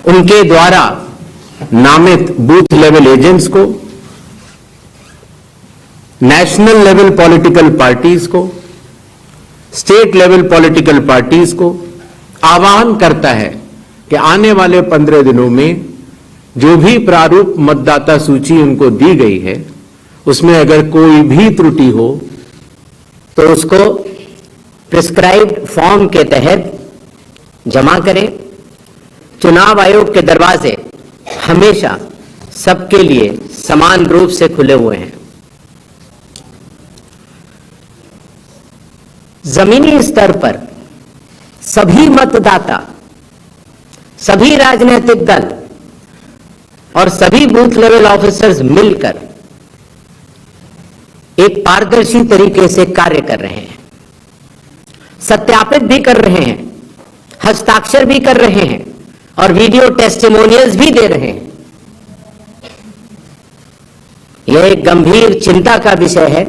उनके द्वारा नामित बूथ लेवल एजेंट्स को, नेशनल लेवल पॉलिटिकल पार्टीज को, स्टेट लेवल पॉलिटिकल पार्टीज को आह्वान करता है कि आने वाले 15 दिनों में जो भी प्रारूप मतदाता सूची उनको दी गई है उसमें अगर कोई भी त्रुटि हो तो उसको प्रिस्क्राइब्ड फॉर्म के तहत जमा करें। चुनाव आयोग के दरवाजे हमेशा सबके लिए समान रूप से खुले हुए हैं। जमीनी स्तर पर सभी मतदाता, सभी राजनीतिक दल और सभी बूथ लेवल ऑफिसर्स मिलकर एक पारदर्शी तरीके से कार्य कर रहे हैं, सत्यापित भी कर रहे हैं, हस्ताक्षर भी कर रहे हैं और वीडियो टेस्टिमोनियल्स भी दे रहे हैं। यह एक गंभीर चिंता का विषय है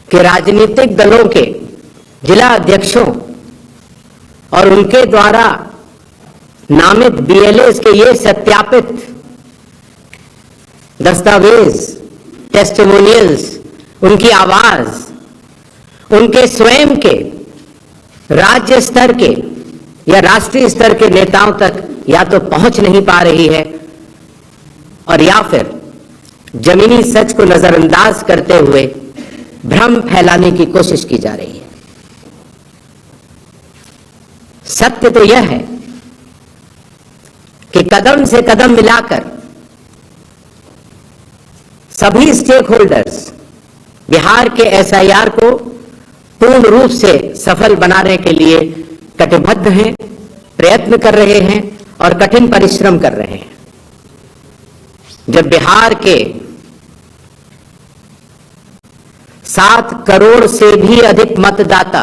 कि राजनीतिक दलों के जिला अध्यक्षों और उनके द्वारा नामित बीएलएस के ये सत्यापित दस्तावेज, टेस्टिमोनियल्स, उनकी आवाज, उनके स्वयं के राज्य स्तर के या राष्ट्रीय स्तर के नेताओं तक या तो पहुंच नहीं पा रही है और या फिर जमीनी सच को नजरअंदाज करते हुए भ्रम फैलाने की कोशिश की जा रही है। सत्य तो यह है कि कदम से कदम मिलाकर सभी स्टेक होल्डर्स बिहार के एसआईआर को पूर्ण रूप से सफल बनाने के लिए कटिबद्ध हैं, प्रयत्न कर रहे हैं और कठिन परिश्रम कर रहे हैं। जब बिहार के 7 करोड़ से भी अधिक मतदाता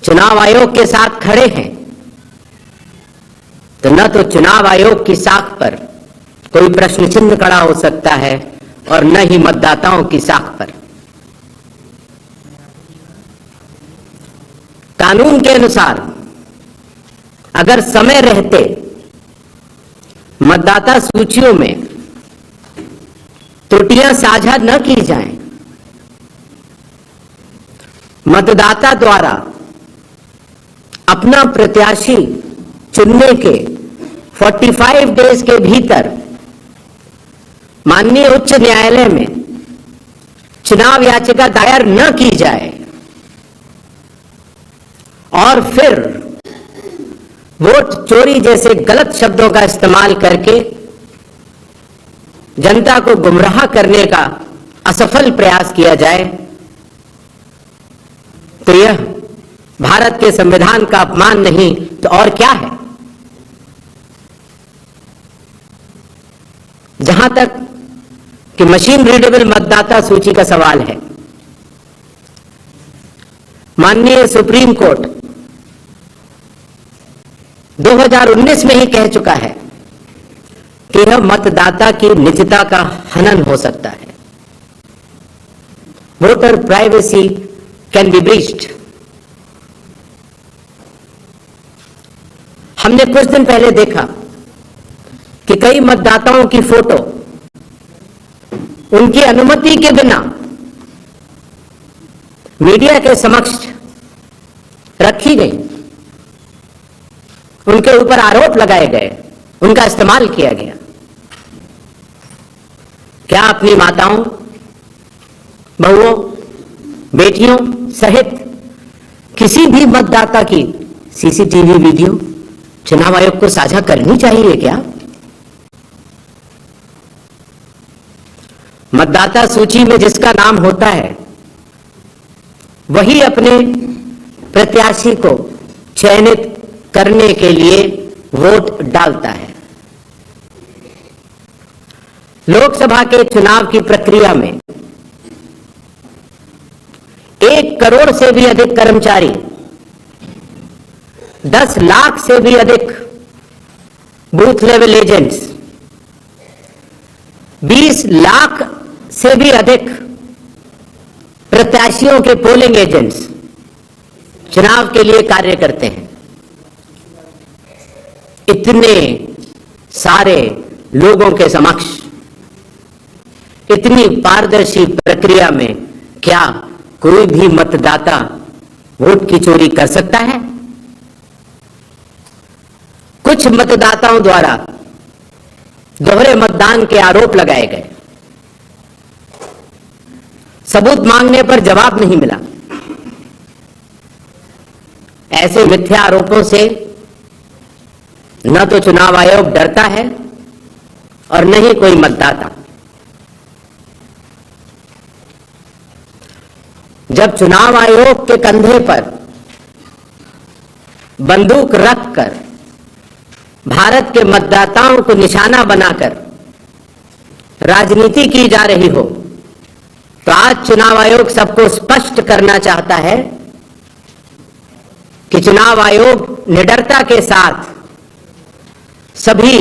चुनाव आयोग के साथ खड़े हैं तो न तो चुनाव आयोग की साख पर कोई प्रश्न चिन्ह खड़ा हो सकता है और न ही मतदाताओं की साख पर। कानून के अनुसार अगर समय रहते मतदाता सूचियों में त्रुटियां साझा न की जाएं, मतदाता द्वारा अपना प्रत्याशी चुनने के 45 डेज के भीतर माननीय उच्च न्यायालय में चुनाव याचिका दायर न की जाए और फिर वोट चोरी जैसे गलत शब्दों का इस्तेमाल करके जनता को गुमराह करने का असफल प्रयास किया जाए तो यह भारत के संविधान का अपमान नहीं तो और क्या है। जहां तक कि मशीन रीडेबल मतदाता सूची का सवाल है, माननीय सुप्रीम कोर्ट 2019 में ही कह चुका है कि यह मतदाता की निजता का हनन हो सकता है। Voter privacy can be breached. हमने कुछ दिन पहले देखा कि कई मतदाताओं की फोटो उनकी अनुमति के बिना मीडिया के समक्ष रखी गई, उनके ऊपर आरोप लगाए गए, उनका इस्तेमाल किया गया। क्या अपनी माताओं, बहुओं, बेटियों सहित किसी भी मतदाता की सीसीटीवी वीडियो चुनाव आयोग को साझा करनी चाहिए क्या? मतदाता सूची में जिसका नाम होता है वही अपने प्रत्याशी को चयनित करने के लिए वोट डालता है। लोकसभा के चुनाव की प्रक्रिया में 1 करोड़ से भी अधिक कर्मचारी, 10 लाख से भी अधिक बूथ लेवल एजेंट्स, 20 लाख से भी अधिक प्रत्याशियों के पोलिंग एजेंट्स चुनाव के लिए कार्य करते हैं। इतने सारे लोगों के समक्ष इतनी पारदर्शी प्रक्रिया में क्या कोई भी मतदाता वोट की चोरी कर सकता है? कुछ मतदाताओं द्वारा दोहरे मतदान के आरोप लगाए गए, सबूत मांगने पर जवाब नहीं मिला। ऐसे मिथ्या आरोपों से न तो चुनाव आयोग डरता है और न ही कोई मतदाता। जब चुनाव आयोग के कंधे पर बंदूक रखकर भारत के मतदाताओं को निशाना बनाकर राजनीति की जा रही हो, तो आज चुनाव आयोग सबको स्पष्ट करना चाहता है कि चुनाव आयोग निडरता के साथ सभी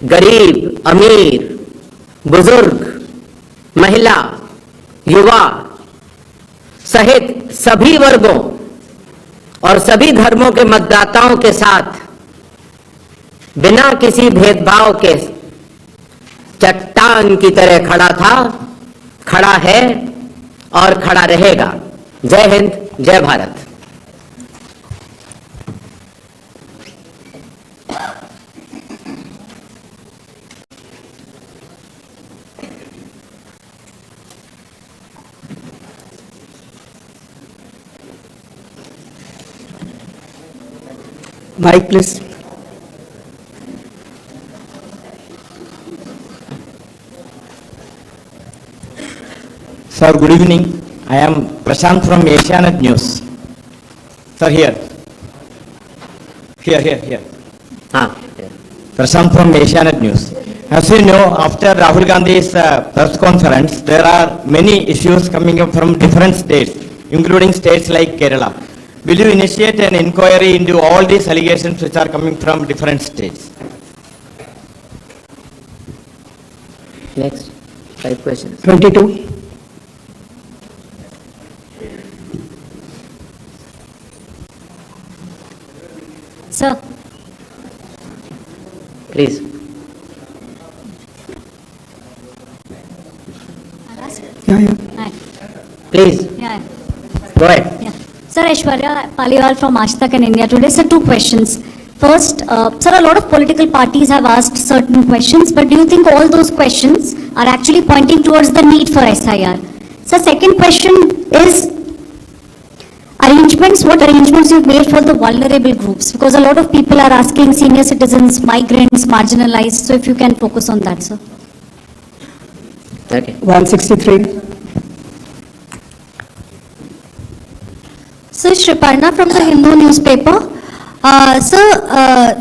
गरीब, अमीर, बुजुर्ग, महिला, युवा सहित सभी वर्गों और सभी धर्मों के मतदाताओं के साथ बिना किसी भेदभाव के चट्टान की तरह खड़ा था, खड़ा है और खड़ा रहेगा। जय हिंद, जय Bharat. Mic, please. Sir, good evening. I am Prashant from Asianet News. Sir, here. हाँ, Prashant from Asianet News. As you know, after Rahul Gandhi's press conference, there are many issues coming up from different states, including states like Kerala. Will you initiate an inquiry into all these allegations which are coming from different states? next 5 questions. 22. Sir, Please. Yeah. hi. Please, Yeah. go ahead. Yeah. Sir, Aishwarya Paliwal from Aaj Tak and India Today. Sir, 2 questions. First, sir, a lot of political parties have asked certain questions, but do you think all those questions are actually pointing towards the need for SIR? Sir, second question is what arrangements you've made for the vulnerable groups? Because a lot of people are asking senior citizens, migrants, marginalized. So if you can focus on that, sir. Okay. 163. Sir, Shriparna from the Hindu newspaper. Sir,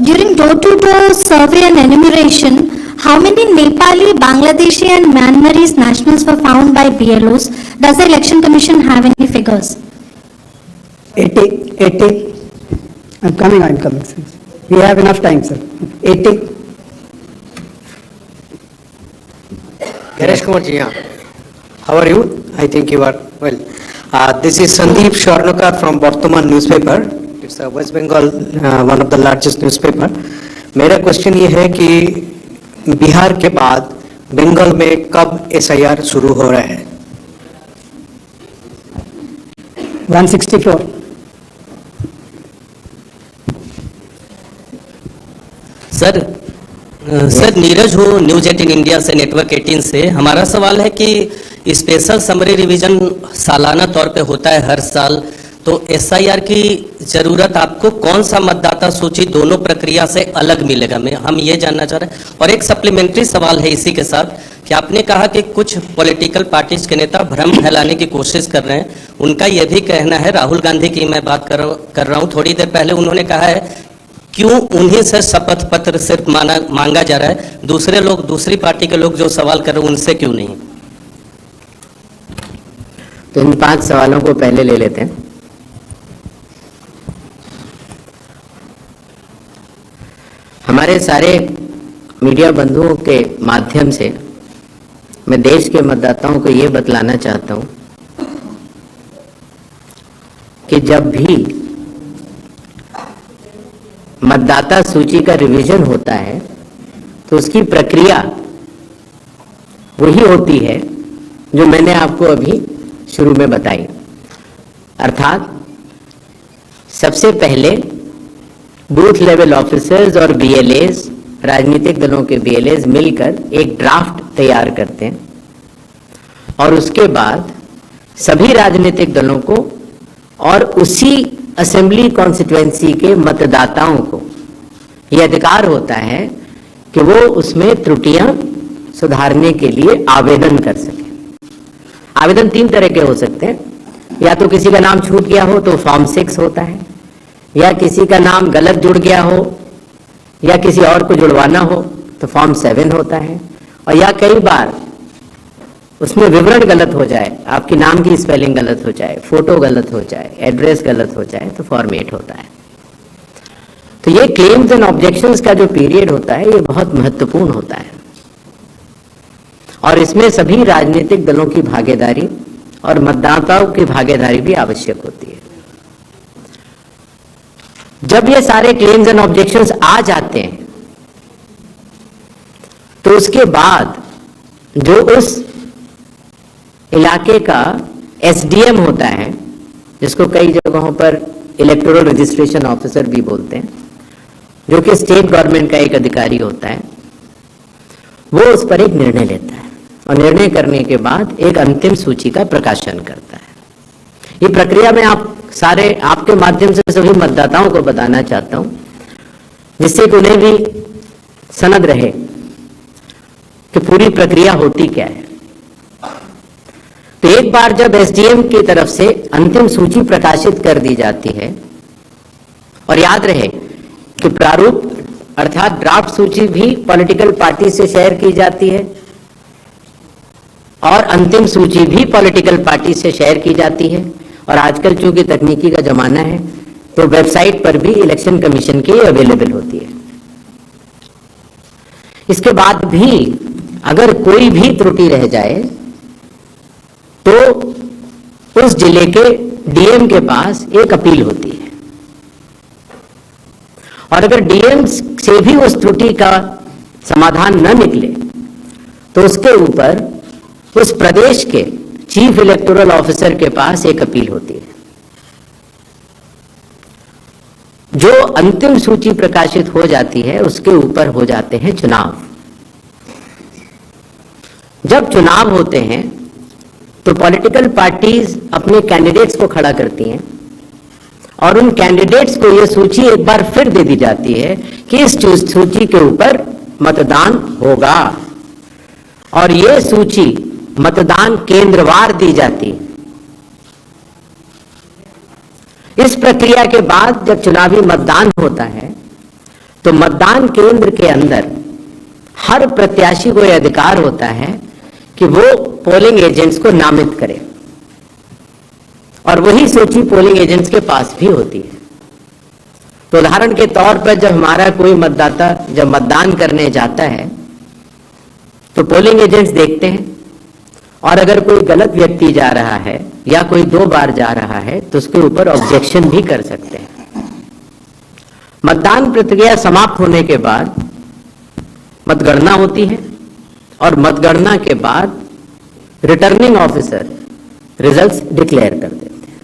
during door-to-door survey and enumeration, how many Nepali, Bangladeshi and Myanmarese nationals were found by BLOs? Does the Election Commission have any figures? 80. I'm coming, sir. We have enough time, sir. 80. Ganesh Kumar ji, how are you? I think you are well. This is Sandeep Swarnakar from Bardhaman newspaper. It's a West Bengal, one of the largest newspaper. मेरा question ये है कि बिहार के बाद बंगाल में कब SIR शुरू हो रहा है? 164. सर नीरज हूँ न्यूज 18 इंडिया से, नेटवर्क 18 से। हमारा सवाल है कि स्पेशल समरी रिवीजन सालाना तौर पे होता है हर साल, तो SIR की जरूरत आपको कौन सा मतदाता सूची दोनों प्रक्रिया से अलग मिलेगा, हम ये जानना चाह रहे हैं। और एक सप्लीमेंट्री सवाल है इसी के साथ कि आपने कहा कि कुछ पॉलिटिकल पार्टीज के नेता भ्रम फैलाने की कोशिश कर रहे हैं। उनका यह भी कहना है, राहुल गांधी की मैं बात कर रहा हूँ, थोड़ी देर पहले उन्होंने कहा है क्यों उन्हीं से शपथ पत्र सिर्फ मांगा जा रहा है, दूसरे लोग, दूसरी पार्टी के लोग जो सवाल कर रहे हैं उनसे क्यों नहीं? तो इन 5 सवालों को पहले ले लेते हैं। हमारे सारे मीडिया बंधुओं के माध्यम से मैं देश के मतदाताओं को ये बतलाना चाहता हूं कि जब भी मतदाता सूची का रिवीजन होता है तो उसकी प्रक्रिया वही होती है जो मैंने आपको अभी शुरू में बताई। अर्थात सबसे पहले बूथ लेवल ऑफिसर्स और बीएलएस, राजनीतिक दलों के बीएलएस मिलकर एक ड्राफ्ट तैयार करते हैं और उसके बाद सभी राजनीतिक दलों को और उसी असेंबली कॉन्स्टिट्यूएंसी के मतदाताओं को यह अधिकार होता है कि वो उसमें त्रुटियां सुधारने के लिए आवेदन कर सके। आवेदन 3 तरह के हो सकते हैं, या तो किसी का नाम छूट गया हो तो फॉर्म 6 होता है, या किसी का नाम गलत जुड़ गया हो या किसी और को जुड़वाना हो तो फॉर्म 7 होता है, और या कई बार उसमें विवरण गलत हो जाए, आपकी नाम की स्पेलिंग गलत हो जाए, फोटो गलत हो जाए, एड्रेस गलत हो जाए तो फॉर्म 8 होता है। तो ये क्लेम्स एंड ऑब्जेक्शंस का जो पीरियड होता है ये बहुत महत्वपूर्ण होता है और इसमें सभी राजनीतिक दलों की भागीदारी और मतदाताओं की भागीदारी भी आवश्यक होती है। जब ये सारे क्लेम्स एंड ऑब्जेक्शंस आ जाते हैं तो उसके बाद जो उस इलाके का एसडीएम होता है, जिसको कई जगहों पर इलेक्टोरल रजिस्ट्रेशन ऑफिसर भी बोलते हैं, जो कि स्टेट गवर्नमेंट का एक अधिकारी होता है, वो उस पर एक निर्णय लेता है और निर्णय करने के बाद एक अंतिम सूची का प्रकाशन करता है। ये प्रक्रिया मैं आपके माध्यम से सभी मतदाताओं को बताना चाहता हूं, जिससे कि उन्हें भी सनद रहे कि पूरी प्रक्रिया होती क्या है। तो एक बार जब एसडीएम की तरफ से अंतिम सूची प्रकाशित कर दी जाती है, और याद रहे कि प्रारूप अर्थात ड्राफ्ट सूची भी पॉलिटिकल पार्टी से शेयर की जाती है और अंतिम सूची भी पॉलिटिकल पार्टी से शेयर की जाती है, और आजकल चूंकि तकनीकी का जमाना है तो वेबसाइट पर भी इलेक्शन कमीशन की अवेलेबल होती है। इसके बाद भी अगर कोई भी त्रुटि रह जाए तो उस जिले के डीएम के पास एक अपील होती है, और अगर डीएम से भी उस त्रुटि का समाधान न निकले तो उसके ऊपर उस प्रदेश के चीफ इलेक्टोरल ऑफिसर के पास एक अपील होती है। जो अंतिम सूची प्रकाशित हो जाती है उसके ऊपर हो जाते हैं चुनाव। जब चुनाव होते हैं तो पॉलिटिकल पार्टीज अपने कैंडिडेट्स को खड़ा करती हैं और उन कैंडिडेट्स को यह सूची एक बार फिर दे दी जाती है कि इस सूची के ऊपर मतदान होगा, और यह सूची मतदान केंद्रवार दी जाती है। इस प्रक्रिया के बाद जब चुनावी मतदान होता है तो मतदान केंद्र के अंदर हर प्रत्याशी को यह अधिकार होता है कि वो पोलिंग एजेंट्स को नामित करे, और वही सूची पोलिंग एजेंट्स के पास भी होती है। तो उदाहरण के तौर पर जब हमारा कोई मतदाता जब मतदान करने जाता है तो पोलिंग एजेंट्स देखते हैं, और अगर कोई गलत व्यक्ति जा रहा है या कोई 2 बार जा रहा है तो उसके ऊपर ऑब्जेक्शन भी कर सकते हैं। मतदान प्रक्रिया समाप्त होने के बाद मतगणना होती है, और मतगणना के बाद रिटर्निंग ऑफिसर रिजल्ट्स डिक्लेयर कर देते हैं।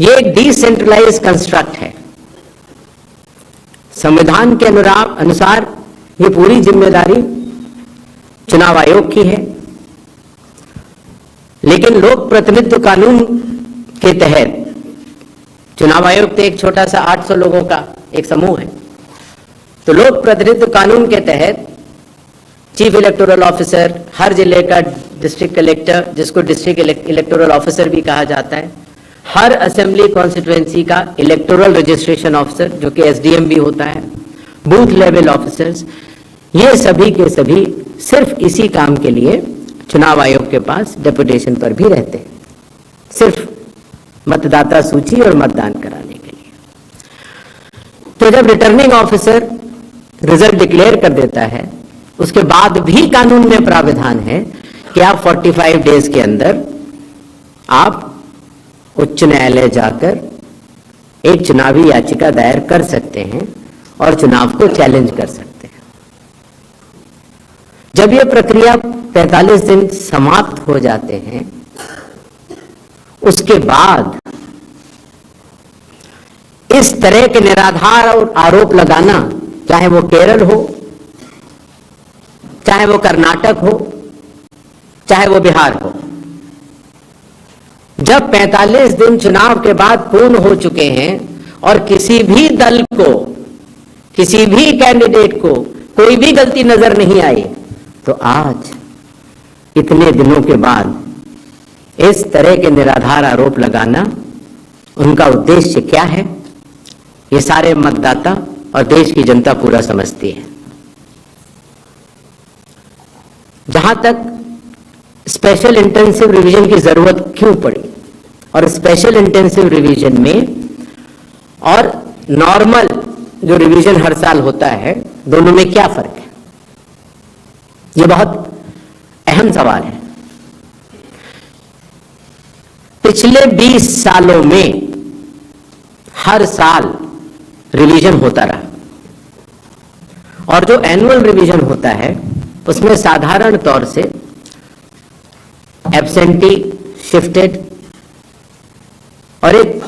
यह एक डिसेंट्रलाइज कंस्ट्रक्ट है। संविधान के अनुसार ये पूरी जिम्मेदारी चुनाव आयोग की है, लेकिन लोक प्रतिनिधित्व कानून के तहत चुनाव आयोग तो एक छोटा सा 800 लोगों का एक समूह है, तो लोक प्रतिनिधित्व कानून के तहत चीफ इलेक्टोरल ऑफिसर, हर जिले का डिस्ट्रिक्ट कलेक्टर, जिसको डिस्ट्रिक्ट इलेक्टोरल ऑफिसर भी कहा जाता है, हर असेंबली कॉन्स्टिट्यूएंसी का इलेक्टोरल रजिस्ट्रेशन ऑफिसर जो कि एसडीएम भी होता है, बूथ लेवल ऑफिसर्स, ये सभी के सभी सिर्फ इसी काम के लिए चुनाव आयोग के पास डेपुटेशन पर भी रहते हैं, सिर्फ मतदाता सूची और मतदान कराने के लिए। तो जब रिटर्निंग ऑफिसर रिजल्ट डिक्लेयर कर देता है, उसके बाद भी कानून में प्राविधान है कि आप 45 डेज के अंदर आप उच्च न्यायालय जाकर एक चुनावी याचिका दायर कर सकते हैं और चुनाव को चैलेंज कर सकते हैं। जब यह प्रक्रिया 45 दिन समाप्त हो जाते हैं, उसके बाद इस तरह के निराधार और आरोप लगाना, चाहे वो केरल हो, चाहे वो कर्नाटक हो, चाहे वो बिहार हो, जब 45 दिन चुनाव के बाद पूर्ण हो चुके हैं और किसी भी दल को, किसी भी कैंडिडेट को कोई भी गलती नजर नहीं आई, तो आज इतने दिनों के बाद इस तरह के निराधार आरोप लगाना, उनका उद्देश्य क्या है, ये सारे मतदाता और देश की जनता पूरा समझती है। जहां तक स्पेशल इंटेंसिव रिवीजन की जरूरत क्यों पड़ी और स्पेशल इंटेंसिव रिवीजन में और नॉर्मल जो रिवीजन हर साल होता है, दोनों में क्या फर्क है, यह बहुत अहम सवाल है। पिछले 20 सालों में हर साल रिवीजन होता रहा और जो एनुअल रिवीजन होता है उसमें साधारण तौर से एब्सेंटी, शिफ्टेड और एक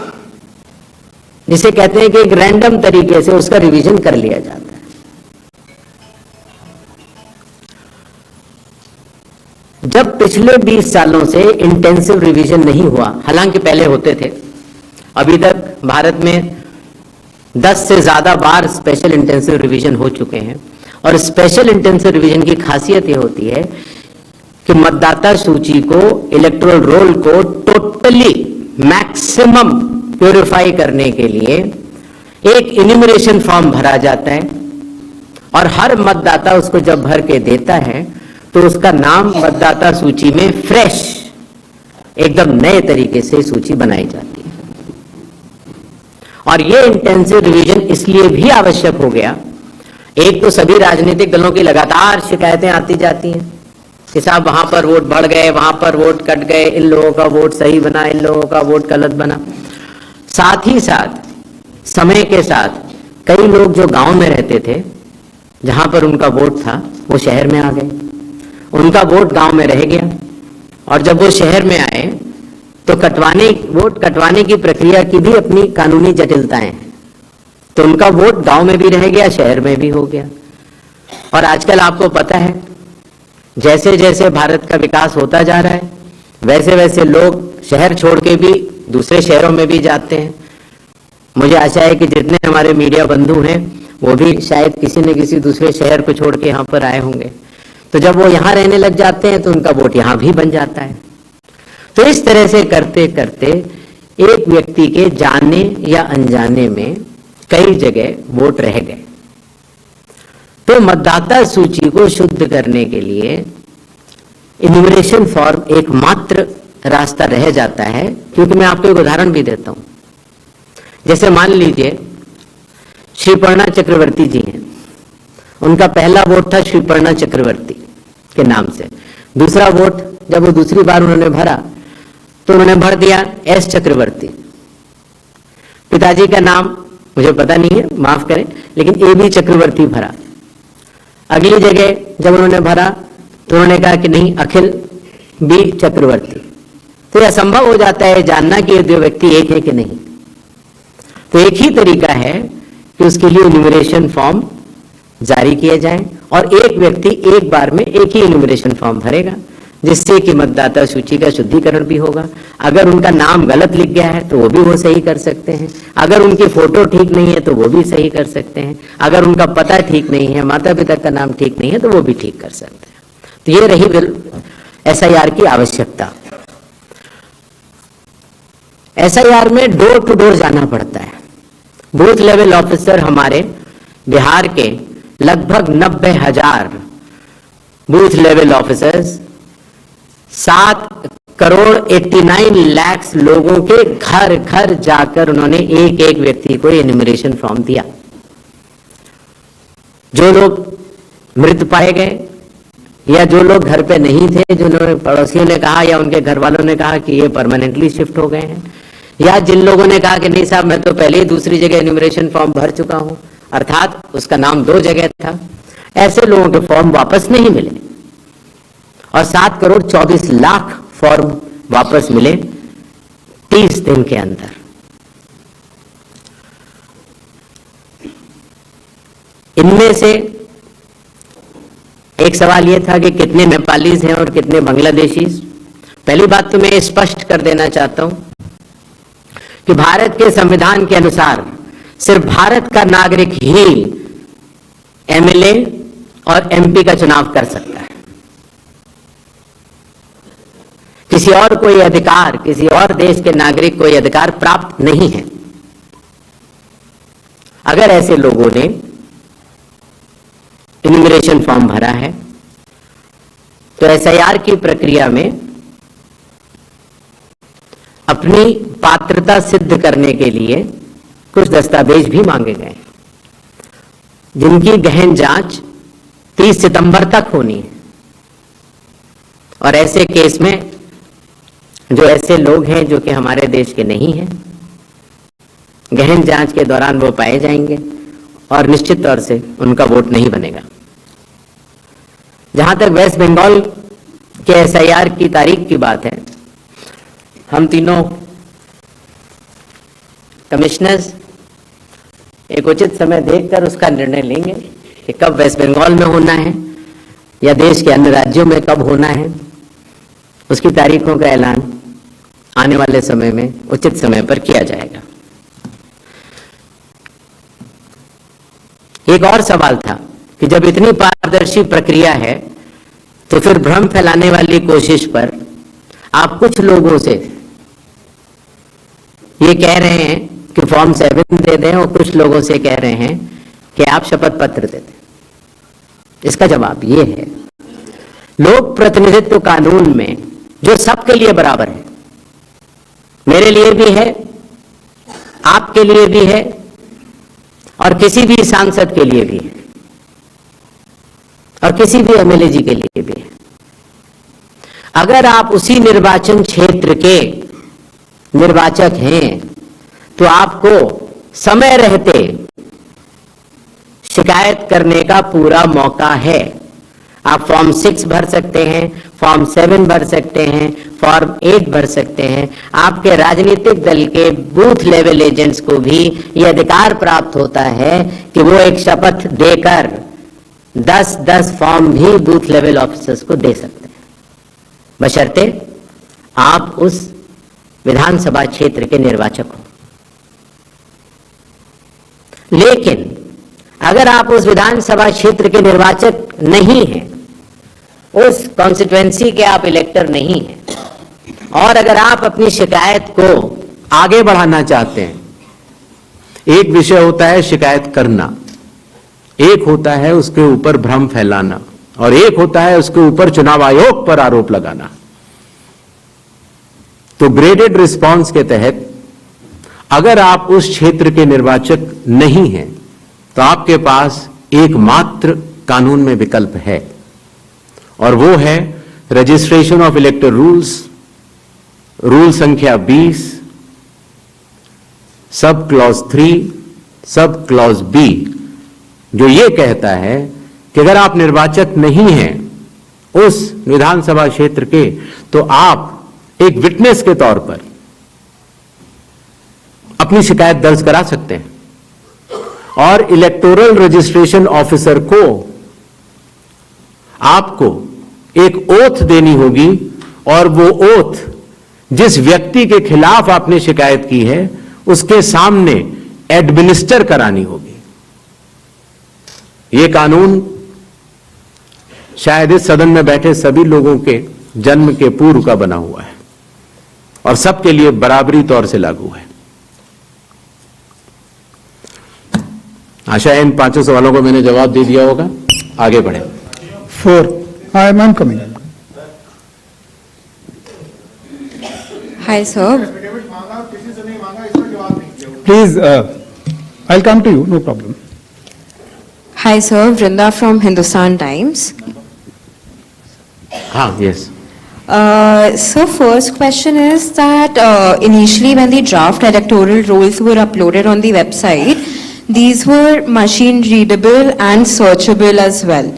जिसे कहते हैं कि एक रैंडम तरीके से उसका रिवीजन कर लिया जाता है। जब पिछले 20 सालों से इंटेंसिव रिवीजन नहीं हुआ, हालांकि पहले होते थे, अभी तक भारत में 10 से ज्यादा बार स्पेशल इंटेंसिव रिवीजन हो चुके हैं। और स्पेशल इंटेंसिव रिवीजन की खासियत यह होती है कि मतदाता सूची को, इलेक्टोरल रोल को टोटली मैक्सिमम प्यूरिफाई करने के लिए एक इन्यूमरेशन फॉर्म भरा जाता है और हर मतदाता उसको जब भर के देता है तो उसका नाम मतदाता सूची में फ्रेश, एकदम नए तरीके से सूची बनाई जाती है। और यह इंटेंसिव रिवीजन इसलिए भी आवश्यक हो गया, एक तो सभी राजनीतिक दलों की लगातार शिकायतें आती जाती हैं कि साहब वहां पर वोट बढ़ गए, वहां पर वोट कट गए, इन लोगों का वोट सही बना, इन लोगों का वोट गलत बना। साथ ही साथ समय के साथ कई लोग जो गांव में रहते थे, जहां पर उनका वोट था, वो शहर में आ गए, उनका वोट गांव में रह गया और जब वो शहर में आए तो वोट कटवाने की प्रक्रिया की भी अपनी कानूनी जटिलताएं हैं, तो उनका वोट गांव में भी रह गया, शहर में भी हो गया। और आजकल आपको पता है, जैसे जैसे भारत का विकास होता जा रहा है, वैसे वैसे लोग शहर छोड़ के भी दूसरे शहरों में भी जाते हैं। मुझे आशा है कि जितने हमारे मीडिया बंधु हैं वो भी शायद किसी न किसी दूसरे शहर को छोड़ के यहाँ पर आए होंगे। तो जब वो यहाँ रहने लग जाते हैं तो उनका वोट यहाँ भी बन जाता है। तो इस तरह से करते करते एक व्यक्ति के जाने या अनजाने में कई जगह वोट रह गए। तो मतदाता सूची को शुद्ध करने के लिए इन्यूमरेशन फॉर्म एकमात्र रास्ता रह जाता है। क्योंकि मैं आपको एक उदाहरण भी देता हूं, जैसे मान लीजिए श्रीपर्णा चक्रवर्ती जी हैं, उनका पहला वोट था श्रीपर्णा चक्रवर्ती के नाम से, दूसरा वोट जब वो दूसरी बार उन्होंने भरा तो उन्होंने भर दिया एस चक्रवर्ती। पिताजी का नाम मुझे पता नहीं है, माफ करें, लेकिन ए बी चक्रवर्ती भरा। अगली जगह जब उन्होंने भरा तो उन्होंने कहा कि नहीं, अखिल बी चक्रवर्ती। तो यह संभव हो जाता है जानना कि ये दो व्यक्ति एक है कि नहीं। तो एक ही तरीका है कि उसके लिए इन्यूमरेशन फॉर्म जारी किए जाए और एक व्यक्ति एक बार में एक ही इन्यूमरेशन फॉर्म भरेगा, जिससे कि मतदाता सूची का शुद्धिकरण भी होगा। अगर उनका नाम गलत लिख गया है तो वो भी वो सही कर सकते हैं, अगर उनकी फोटो ठीक नहीं है तो वो भी सही कर सकते हैं, अगर उनका पता ठीक नहीं है, माता पिता का नाम ठीक नहीं है तो वो भी ठीक कर सकते हैं। तो ये रही SIR की आवश्यकता। SIR में डोर टू डोर जाना पड़ता है। बूथ लेवल ऑफिसर हमारे बिहार के लगभग 90,000 booth level officers 7 crore 89 lakh लोगों के घर घर जाकर उन्होंने एक एक व्यक्ति को इन्यूमरेशन फॉर्म दिया। जो लोग मृत पाए गए या जो लोग घर पे नहीं थे, जिन्होंने पड़ोसियों ने कहा या उनके घर वालों ने कहा कि ये परमानेंटली शिफ्ट हो गए हैं, या जिन लोगों ने कहा कि नहीं साहब मैं तो पहले ही दूसरी जगह एन्यूमरेशन फॉर्म भर चुका हूं, अर्थात उसका नाम 2 जगह था, ऐसे लोगों के फॉर्म वापस नहीं मिले और 7 करोड़ 24 लाख फॉर्म वापस मिले 30 दिन के अंदर। इनमें से एक सवाल यह था कि कितने नेपालीज हैं और कितने बांग्लादेशीज। पहली बात तो मैं स्पष्ट कर देना चाहता हूं कि भारत के संविधान के अनुसार सिर्फ भारत का नागरिक ही एमएलए और एमपी का चुनाव कर सकता है। किसी और कोई अधिकार, किसी और देश के नागरिक को यह अधिकार प्राप्त नहीं है। अगर ऐसे लोगों ने इन्यूमरेशन फॉर्म भरा है तो एसआईआर की प्रक्रिया में अपनी पात्रता सिद्ध करने के लिए कुछ दस्तावेज भी मांगे गए जिनकी गहन जांच 30 सितंबर तक होनी है। और ऐसे केस में जो ऐसे लोग हैं जो कि हमारे देश के नहीं हैं, गहन जांच के दौरान वो पाए जाएंगे और निश्चित तौर से उनका वोट नहीं बनेगा। जहां तक वेस्ट बंगाल के एसआईआर की तारीख की बात है, हम तीनों कमिश्नर्स एक उचित समय देखकर उसका निर्णय लेंगे कि कब वेस्ट बंगाल में होना है या देश के अन्य राज्यों में कब होना है। उसकी तारीखों का ऐलान आने वाले समय में उचित समय पर किया जाएगा। एक और सवाल था कि जब इतनी पारदर्शी प्रक्रिया है तो फिर भ्रम फैलाने वाली कोशिश पर आप कुछ लोगों से ये कह रहे हैं कि फॉर्म 7 दे दें और कुछ लोगों से कह रहे हैं कि आप शपथ पत्र दे दें। इसका जवाब ये है, लोक प्रतिनिधित्व कानून में जो सबके लिए बराबर है, मेरे लिए भी है, आपके लिए भी है और किसी भी सांसद के लिए भी है और किसी भी एमएलए जी के लिए भी है। अगर आप उसी निर्वाचन क्षेत्र के निर्वाचक हैं तो आपको समय रहते शिकायत करने का पूरा मौका है। आप फॉर्म 6 भर सकते हैं, फॉर्म 7 भर सकते हैं, फॉर्म 8 भर सकते हैं। आपके राजनीतिक दल के बूथ लेवल एजेंट्स को भी यह अधिकार प्राप्त होता है कि वो एक शपथ देकर 10-10 फॉर्म भी बूथ लेवल ऑफिसर्स को दे सकते हैं, बशर्ते आप उस विधानसभा क्षेत्र के निर्वाचक हो। लेकिन अगर आप उस विधानसभा क्षेत्र के निर्वाचक नहीं हैं, उस कॉन्स्टिट्यूएंसी के आप इलेक्टर नहीं हैं, और अगर आप अपनी शिकायत को आगे बढ़ाना चाहते हैं, एक विषय होता है शिकायत करना, एक होता है उसके ऊपर भ्रम फैलाना और एक होता है उसके ऊपर चुनाव आयोग पर आरोप लगाना। तो ग्रेडेड रिस्पांस के तहत अगर आप उस क्षेत्र के निर्वाचक नहीं हैं तो आपके पास एकमात्र कानून में विकल्प है और वो है रजिस्ट्रेशन ऑफ इलेक्टर रूल्स, रूल संख्या 20, sub clause 3, sub clause B, जो ये कहता है कि अगर आप निर्वाचक नहीं हैं उस विधानसभा क्षेत्र के तो आप एक विटनेस के तौर पर अपनी शिकायत दर्ज करा सकते हैं और इलेक्टोरल रजिस्ट्रेशन ऑफिसर को आपको एक ओथ देनी होगी और वो ओथ जिस व्यक्ति के खिलाफ आपने शिकायत की है उसके सामने एडमिनिस्टर करानी होगी। ये कानून शायद इस सदन में बैठे सभी लोगों के जन्म के पूर्व का बना हुआ है और सबके लिए बराबरी तौर से लागू है। आशा है इन 5 सवालों को मैंने जवाब दे दिया होगा। आगे बढ़े। 4. I'm coming. Hi, sir. Please, I'll come to you, no problem. Hi, sir. Vrinda from Hindustan Times. हाँ, yes. So first question is that initially when the draft electoral rolls were uploaded on the website, these were machine readable and searchable as well.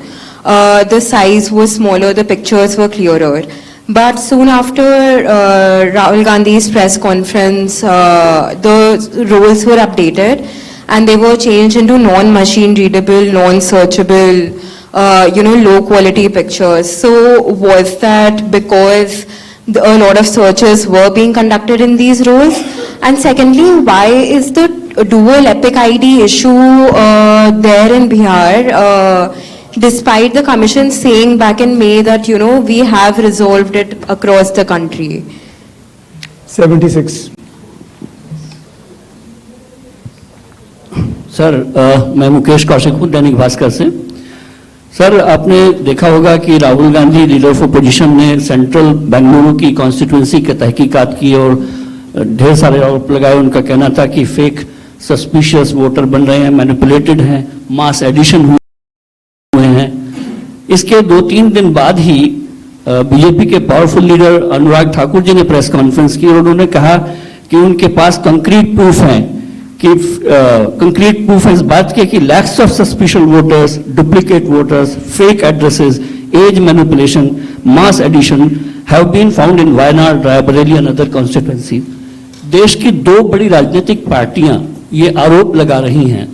The size was smaller, the pictures were clearer. But soon after Rahul Gandhi's press conference, the roles were updated and they were changed into non-machine readable, non-searchable, low quality pictures. So was that because a lot of searches were being conducted in these roles? And secondly, why is the dual epic ID issue there in Bihar? Despite the commission saying back in May that, we have resolved it across the country. 76. Sir मैं मुकेश कौशिक हूँ दैनिक भास्कर से। Sir आपने देखा होगा कि Rahul Gandhi leader of opposition ने central Bengaluru की constituency के तहकीकात की और ढेर सारे आरोप लगाए। उनका कहना था कि फेक सस्पिशियस वोटर बन रहे हैं, मैनिपुलेटेड हैं, मास एडिशन हुए हैं। इसके 2-3 दिन बाद ही बीजेपी के पावरफुल लीडर अनुराग ठाकुर जी ने प्रेस कॉन्फ्रेंस की और उन्होंने कहा कि उनके पास कंक्रीट प्रूफ हैं कि कंक्रीट प्रूफ है इस बात के कि lakhs of suspicious voters, duplicate voters, fake addresses, age manipulation, mass addition have been found in Wayanad, Raebareli and other constituency. देश की 2 बड़ी राजनीतिक पार्टियां ये आरोप लगा रही हैं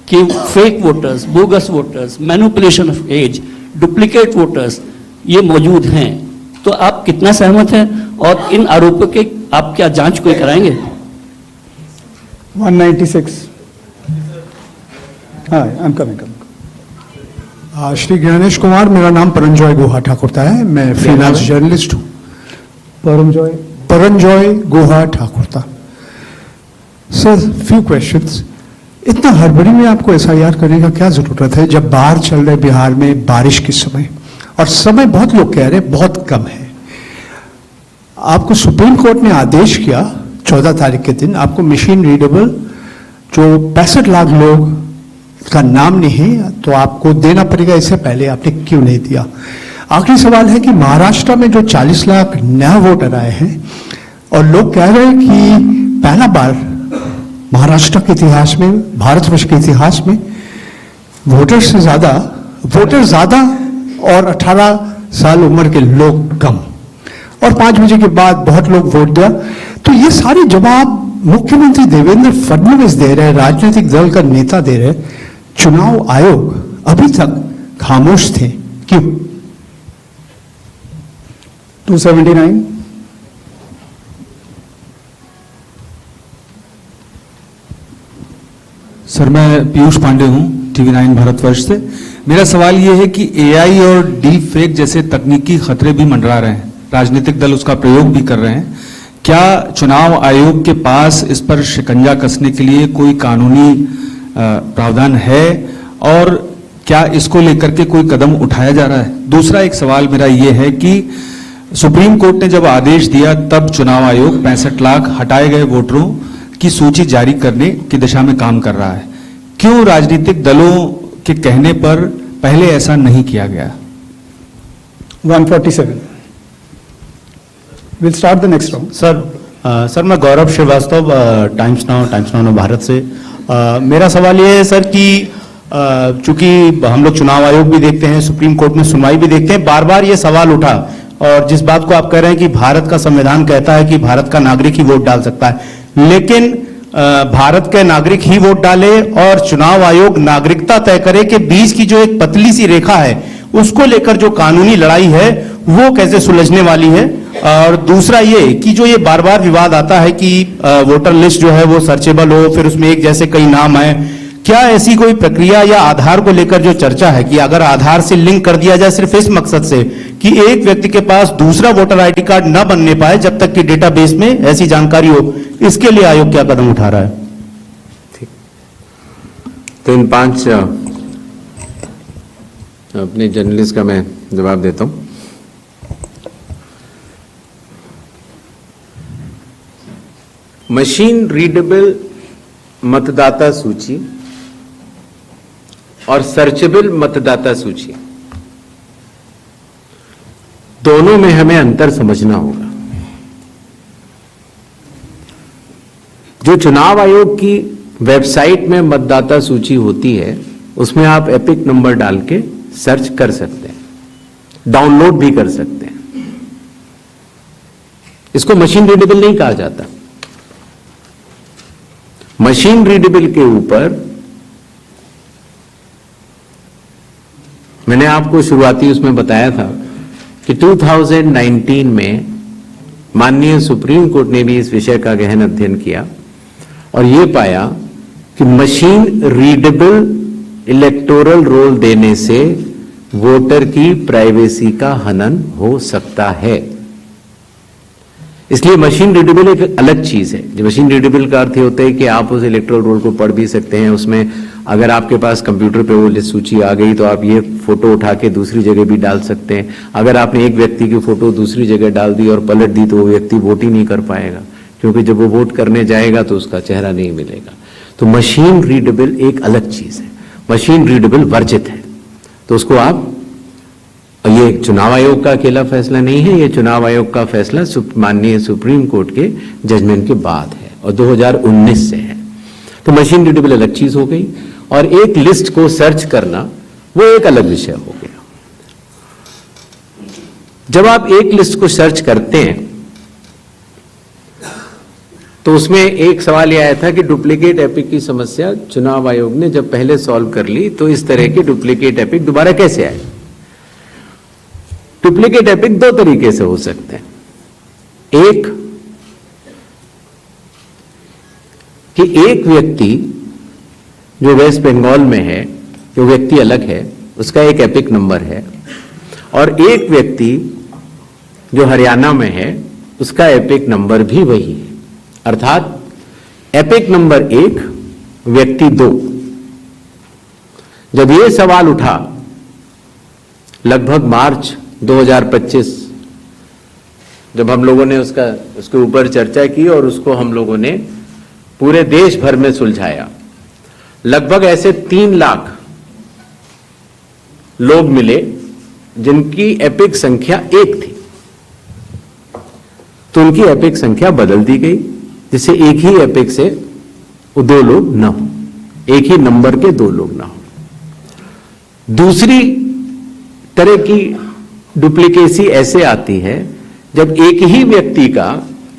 कि fake voters, bogus voters, manipulation of age, duplicate voters ये मौजूद हैं। तो आप कितना सहमत हैं और इन आरोपों के आप क्या जांच कोई कराएंगे? 196. Hi, I'm coming. Shri Ganesh Kumar, मेरा नाम परंजॉय गुहा ठाकुरता है, मैं फ्रीलांस जर्नलिस्ट हूँ। Paranjoy Guha Thakurta. Sir, few questions. इतना हड़बड़ी में आपको एसआईआर करने का क्या जरूरत है जब बाहर चल रहे बिहार में बारिश के समय, और समय बहुत लोग कह रहे हैं बहुत कम है। आपको सुप्रीम कोर्ट ने आदेश किया 14 तारीख के दिन, आपको मशीन रीडेबल जो 65 लाख लोग का नाम नहीं है तो आपको देना पड़ेगा। इससे पहले आपने क्यों नहीं दिया? आखिरी सवाल है कि महाराष्ट्र में जो 40 लाख नया वोटर आए हैं और लोग कह रहे हैं कि पहला बार महाराष्ट्र के इतिहास में, भारतवर्ष के इतिहास में वोटर ज्यादा और 18 साल उम्र के लोग कम, और 5 बजे के बाद बहुत लोग वोट दिया। तो ये सारे जवाब मुख्यमंत्री देवेंद्र फडणवीस दे रहे हैं, राजनीतिक दल का नेता दे रहे हैं, चुनाव आयोग अभी तक खामोश थे, क्यों? 279. सर, मैं पीयूष पांडे हूं, TV9 भारतवर्ष से। मेरा सवाल यह है कि AI और डीप फेक जैसे तकनीकी खतरे भी मंडरा रहे हैं, राजनीतिक दल उसका प्रयोग भी कर रहे हैं। क्या चुनाव आयोग के पास इस पर शिकंजा कसने के लिए कोई कानूनी प्रावधान है और क्या इसको लेकर के कोई कदम उठाया जा रहा है? दूसरा एक सवाल मेरा ये है कि सुप्रीम कोर्ट ने जब आदेश दिया तब चुनाव आयोग 65 लाख हटाए गए वोटरों की सूची जारी करने की दिशा में काम कर रहा है। क्यों राजनीतिक दलों के कहने पर पहले ऐसा नहीं किया गया? 147. We'll start the next round. Sir मैं गौरव श्रीवास्तव, टाइम्स नाउ भारत से। मेरा सवाल ये है सर कि चूंकि हम लोग चुनाव आयोग भी देखते हैं, सुप्रीम कोर्ट में सुनवाई भी देखते हैं, बार बार ये सवाल उठा, और जिस बात को आप कह रहे हैं कि भारत का संविधान कहता है कि भारत का नागरिक ही वोट डाल सकता है, लेकिन भारत के नागरिक ही वोट डाले और चुनाव आयोग नागरिकता तय करे कि बीच की जो एक पतली सी रेखा है उसको लेकर जो कानूनी लड़ाई है वो कैसे सुलझने वाली है? और दूसरा ये कि जो ये बार बार विवाद आता है कि वोटर लिस्ट जो है वो सर्चेबल हो, फिर उसमें एक जैसे कई नाम आए, क्या ऐसी कोई प्रक्रिया या आधार को लेकर जो चर्चा है कि अगर आधार से लिंक कर दिया जाए सिर्फ इस मकसद से कि एक व्यक्ति के पास दूसरा वोटर आईडी कार्ड न बनने पाए जब तक कि डेटाबेस में ऐसी जानकारी हो, इसके लिए आयोग क्या कदम उठा रहा है? ठीक, तो इन 5 अपने जर्नलिस्ट का मैं जवाब देता हूं। मशीन रीडेबल मतदाता सूची और सर्चेबल मतदाता सूची दोनों में हमें अंतर समझना होगा। जो चुनाव आयोग की वेबसाइट में मतदाता सूची होती है, उसमें आप एपिक नंबर डाल के सर्च कर सकते हैं, डाउनलोड भी कर सकते हैं। इसको मशीन रीडेबल नहीं कहा जाता। मशीन रीडेबल के ऊपर मैंने आपको शुरुआती उसमें बताया था कि 2019 में माननीय सुप्रीम कोर्ट ने भी इस विषय का गहन अध्ययन किया और यह पाया कि मशीन रीडेबल इलेक्टोरल रोल देने से वोटर की प्राइवेसी का हनन हो सकता है। इसलिए मशीन रीडेबल एक अलग चीज है। जो मशीन रीडेबल का अर्थ होता है कि आप उस इलेक्टोरल रोल को पढ़ भी सकते हैं। उसमें अगर आपके पास कंप्यूटर पे वो लिस्ट सूची आ गई तो आप ये फोटो उठा के दूसरी जगह भी डाल सकते हैं। अगर आपने एक व्यक्ति की फोटो दूसरी जगह डाल दी और पलट दी तो वो व्यक्ति वोट ही नहीं कर पाएगा, क्योंकि जब वो वोट करने जाएगा तो उसका चेहरा नहीं मिलेगा। तो मशीन रीडेबल एक अलग चीज है, मशीन रीडेबल वर्जित है। तो उसको आप, ये चुनाव आयोग का अकेला फैसला नहीं है, ये चुनाव आयोग का फैसला माननीय सुप्रीम कोर्ट के जजमेंट के बाद है और 2019 से है। तो मशीन रीडेबल अलग चीज हो गई और एक लिस्ट को सर्च करना वो एक अलग विषय हो गया। जब आप एक लिस्ट को सर्च करते हैं तो उसमें एक सवाल यह आया था कि डुप्लीकेट एपिक की समस्या चुनाव आयोग ने जब पहले सॉल्व कर ली तो इस तरह के डुप्लीकेट एपिक दोबारा कैसे आए। डुप्लीकेट एपिक दो तरीके से हो सकते हैं। एक कि एक व्यक्ति जो वेस्ट बंगाल में है, जो व्यक्ति अलग है, उसका एक एपिक नंबर है, और एक व्यक्ति जो हरियाणा में है उसका एपिक नंबर भी वही है। अर्थात एपिक नंबर 1 व्यक्ति 2। जब यह सवाल उठा लगभग मार्च 2025, जब हम लोगों ने उसके ऊपर चर्चा की और उसको हम लोगों ने पूरे देश भर में सुलझाया, लगभग ऐसे 3 लाख लोग मिले जिनकी एपिक संख्या 1 थी। तो उनकी एपिक संख्या बदल दी गई, जिससे एक ही एपिक से 2 लोग ना हो, एक ही नंबर के 2 लोग ना हो। दूसरी तरह की डुप्लीकेसी ऐसे आती है जब एक ही व्यक्ति का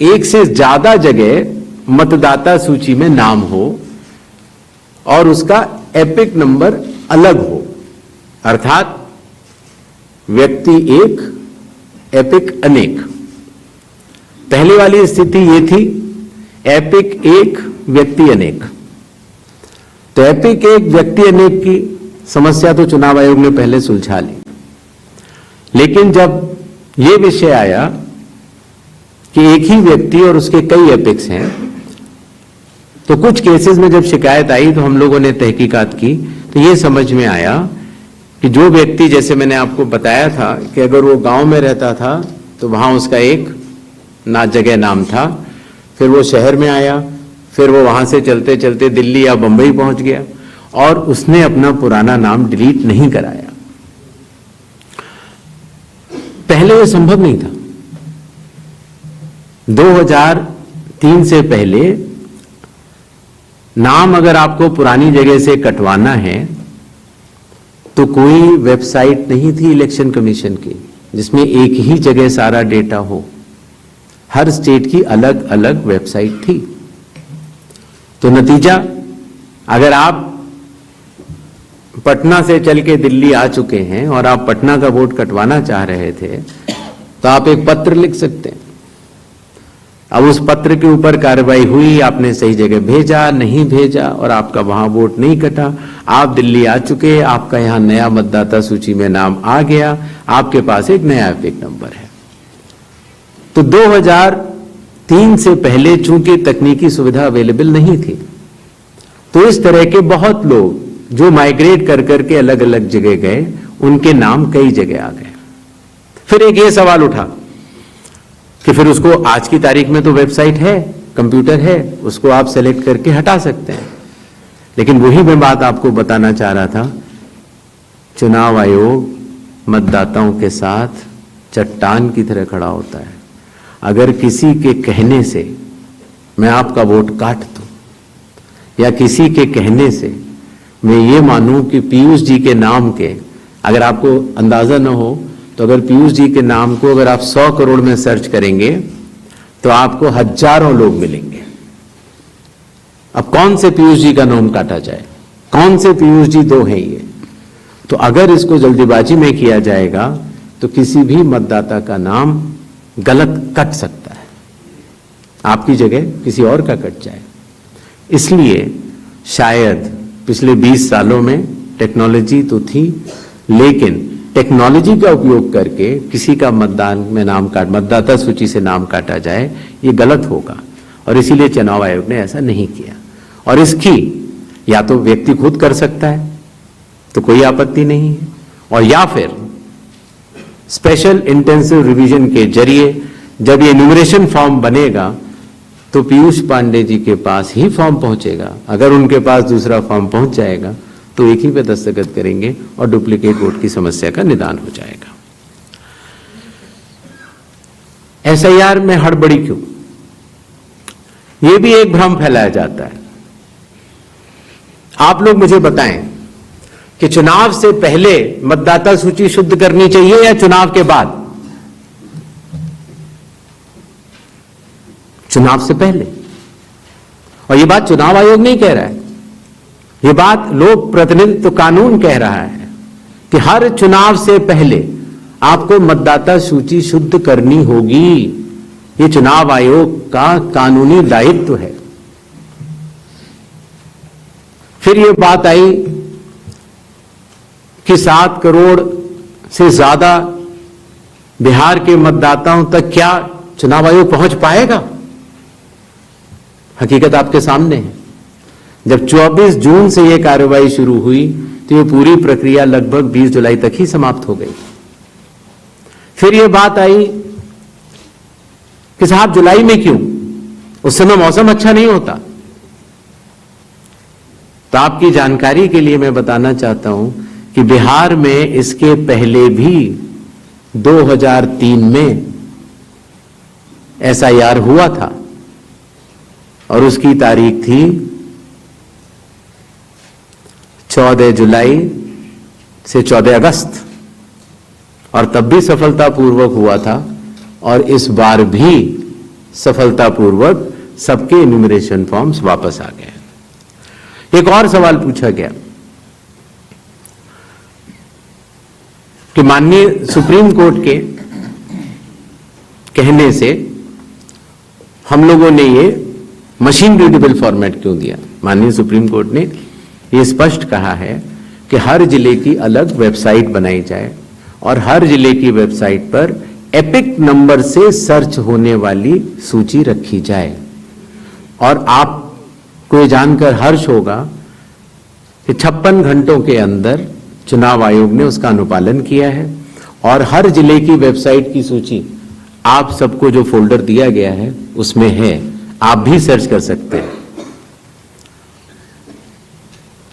एक से ज्यादा जगह मतदाता सूची में नाम हो और उसका एपिक नंबर अलग हो। अर्थात व्यक्ति 1 एपिक अनेक। पहली वाली स्थिति यह थी एपिक 1 व्यक्ति अनेक। तो एपिक 1 व्यक्ति अनेक की समस्या तो चुनाव आयोग ने पहले सुलझा ली, लेकिन जब यह विषय आया कि एक ही व्यक्ति और उसके कई एपिक्स हैं, तो कुछ केसेस में जब शिकायत आई तो हम लोगों ने तहकीकात की तो यह समझ में आया कि जो व्यक्ति, जैसे मैंने आपको बताया था कि अगर वो गांव में रहता था तो वहां उसका एक जगह नाम था, फिर वो शहर में आया, फिर वो वहां से चलते चलते दिल्ली या बंबई पहुंच गया और उसने अपना पुराना नाम डिलीट नहीं कराया। पहले ये संभव नहीं था। 2003 से पहले नाम अगर आपको पुरानी जगह से कटवाना है तो कोई वेबसाइट नहीं थी इलेक्शन कमीशन की जिसमें एक ही जगह सारा डेटा हो। हर स्टेट की अलग अलग वेबसाइट थी। तो नतीजा, अगर आप पटना से चल के दिल्ली आ चुके हैं और आप पटना का वोट कटवाना चाह रहे थे तो आप एक पत्र लिख सकते हैं। अब उस पत्र के ऊपर कार्रवाई हुई, आपने सही जगह भेजा, नहीं भेजा और आपका वहां वोट नहीं कटा, आप दिल्ली आ चुके, आपका यहां नया मतदाता सूची में नाम आ गया, आपके पास एक नया एपिक नंबर है। तो 2003 से पहले चूंकि तकनीकी सुविधा अवेलेबल नहीं थी, तो इस तरह के बहुत लोग जो माइग्रेट कर करके अलग अलग जगह गए, उनके नाम कई जगह आ गए। फिर एक ये सवाल उठा कि फिर उसको आज की तारीख में तो वेबसाइट है, कंप्यूटर है, उसको आप सेलेक्ट करके हटा सकते हैं। लेकिन वही मैं बात आपको बताना चाह रहा था, चुनाव आयोग मतदाताओं के साथ चट्टान की तरह खड़ा होता है। अगर किसी के कहने से मैं आपका वोट काट दूं या किसी के कहने से मैं ये मानूं कि पीयूष जी के नाम के, अगर आपको अंदाजा न हो तो अगर पीयूष जी के नाम को अगर आप 100 करोड़ में सर्च करेंगे तो आपको हजारों लोग मिलेंगे। अब कौन से पीयूष जी का नाम काटा जाए? कौन से पीयूष जी? 2 हैं ये। तो अगर इसको जल्दीबाजी में किया जाएगा तो किसी भी मतदाता का नाम गलत कट सकता है, आपकी जगह किसी और का कट जाए। इसलिए शायद पिछले 20 सालों में टेक्नोलॉजी तो थी, लेकिन टेक्नोलॉजी का उपयोग करके किसी का मतदान में मतदाता सूची से नाम काटा जाए, ये गलत होगा। और इसीलिए चुनाव आयोग ने ऐसा नहीं किया। और इसकी या तो व्यक्ति खुद कर सकता है तो कोई आपत्ति नहीं है, और या फिर स्पेशल इंटेंसिव रिवीजन के जरिए जब ये न्यूमरेशन फॉर्म बनेगा तो पीयूष पांडे जी के पास ही फॉर्म पहुंचेगा। अगर उनके पास दूसरा फॉर्म पहुंच जाएगा तो एक ही पे दस्तखत करेंगे और डुप्लीकेट वोट की समस्या का निदान हो जाएगा। एसआईआर में हड़बड़ी क्यों? यह भी एक भ्रम फैलाया जाता है। आप लोग मुझे बताएं कि चुनाव से पहले मतदाता सूची शुद्ध करनी चाहिए या चुनाव के बाद? चुनाव से पहले। और यह बात चुनाव आयोग नहीं कह रहा है, यह बात लोक प्रतिनिधित्व कानून कह रहा है कि हर चुनाव से पहले आपको मतदाता सूची शुद्ध करनी होगी। यह चुनाव आयोग का कानूनी दायित्व है। फिर यह बात आई कि 7 करोड़ से ज्यादा बिहार के मतदाताओं तक क्या चुनाव आयोग पहुंच पाएगा? हकीकत आपके सामने है। जब 24 जून से यह कार्रवाई शुरू हुई तो यह पूरी प्रक्रिया लगभग 20 जुलाई तक ही समाप्त हो गई। फिर यह बात आई कि साहब जुलाई में क्यों? उस समय मौसम अच्छा नहीं होता। तो आपकी जानकारी के लिए मैं बताना चाहता हूं कि बिहार में इसके पहले भी 2003 में एसआईआर हुआ था और उसकी तारीख थी 14 जुलाई से 14 अगस्त, और तब भी सफलतापूर्वक हुआ था और इस बार भी सफलतापूर्वक सबके इन्यूमरेशन फॉर्म्स वापस आ गए। एक और सवाल पूछा गया कि माननीय सुप्रीम कोर्ट के कहने से हम लोगों ने ये मशीन रीडेबल फॉर्मेट क्यों दिया। माननीय सुप्रीम कोर्ट ने ये स्पष्ट कहा है कि हर जिले की अलग वेबसाइट बनाई जाए और हर जिले की वेबसाइट पर एपिक नंबर से सर्च होने वाली सूची रखी जाए। और आपको ये जानकर हर्ष होगा कि 56 घंटों के अंदर चुनाव आयोग ने उसका अनुपालन किया है और हर जिले की वेबसाइट की सूची आप सबको जो फोल्डर दिया गया है उसमें है, आप भी सर्च कर सकते हैं।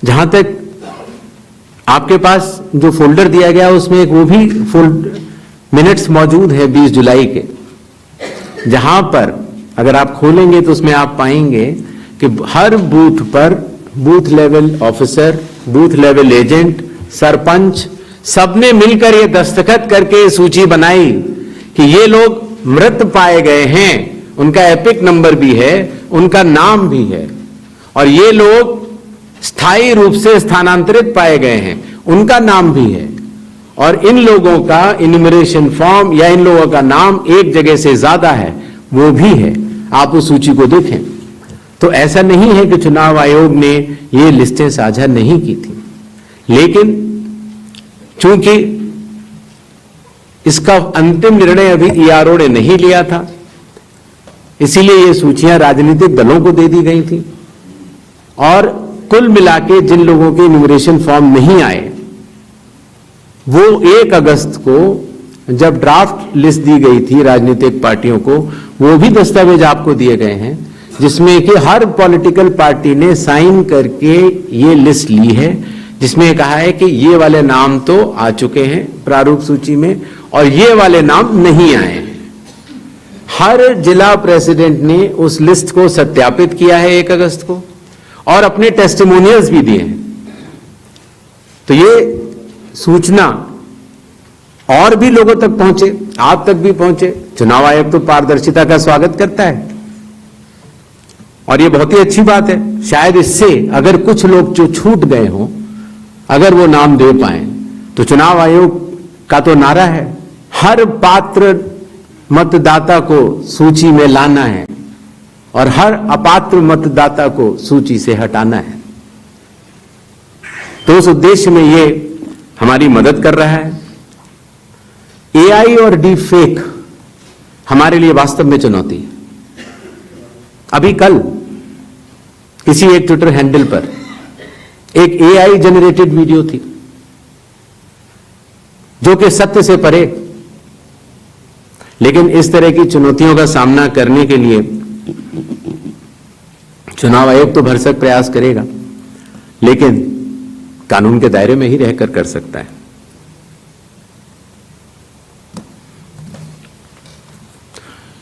जहां तक आपके पास जो फोल्डर दिया गया उसमें एक वो भी मिनट्स मौजूद है 20 जुलाई के, जहां पर अगर आप खोलेंगे तो उसमें आप पाएंगे कि हर बूथ पर booth level officer, booth level agent, sarpanch सबने मिलकर ये दस्तखत करके सूची बनाई कि ये लोग मृत पाए गए हैं, उनका एपिक नंबर भी है, उनका नाम भी है, और ये लोग स्थायी रूप से स्थानांतरित पाए गए हैं, उनका नाम भी है, और इन लोगों का इन्यूमरेशन फॉर्म या इन लोगों का नाम एक जगह से ज्यादा है वो भी है। आप उस सूची को देखें तो ऐसा नहीं है कि चुनाव आयोग ने ये लिस्टें साझा नहीं की थी, लेकिन चूंकि इसका अंतिम निर्णय अभी ईआरओ ने नहीं लिया था, इसीलिए ये सूचियां राजनीतिक दलों को दे दी गई थी। और कुल मिलाके जिन लोगों के इन्यूमरेशन फॉर्म नहीं आए वो 1 अगस्त को जब ड्राफ्ट लिस्ट दी गई थी राजनीतिक पार्टियों को, वो भी दस्तावेज आपको दिए गए हैं जिसमें कि हर पॉलिटिकल पार्टी ने साइन करके ये लिस्ट ली है, जिसमें कहा है कि ये वाले नाम तो आ चुके हैं प्रारूप सूची में और ये वाले नाम नहीं आए हैं। हर जिला प्रेसिडेंट ने उस लिस्ट को सत्यापित किया है 1 अगस्त को और अपने टेस्टिमोनियल्स भी दिए हैं। तो ये सूचना और भी लोगों तक पहुंचे, आप तक भी पहुंचे। चुनाव आयोग तो पारदर्शिता का स्वागत करता है और ये बहुत ही अच्छी बात है। शायद इससे अगर कुछ लोग जो छूट गए हों, अगर वो नाम दे पाए, तो चुनाव आयोग का तो नारा है हर पात्र मतदाता को सूची में लाना है और हर अपात्र मतदाता को सूची से हटाना है। तो उस उद्देश्य में ये हमारी मदद कर रहा है। एआई और डीप फेक हमारे लिए वास्तव में चुनौती है। अभी कल किसी एक ट्विटर हैंडल पर एक एआई जनरेटेड वीडियो थी जो कि सत्य से परे, लेकिन इस तरह की चुनौतियों का सामना करने के लिए चुनाव आयोग तो भरसक प्रयास करेगा, लेकिन कानून के दायरे में ही रहकर कर सकता है।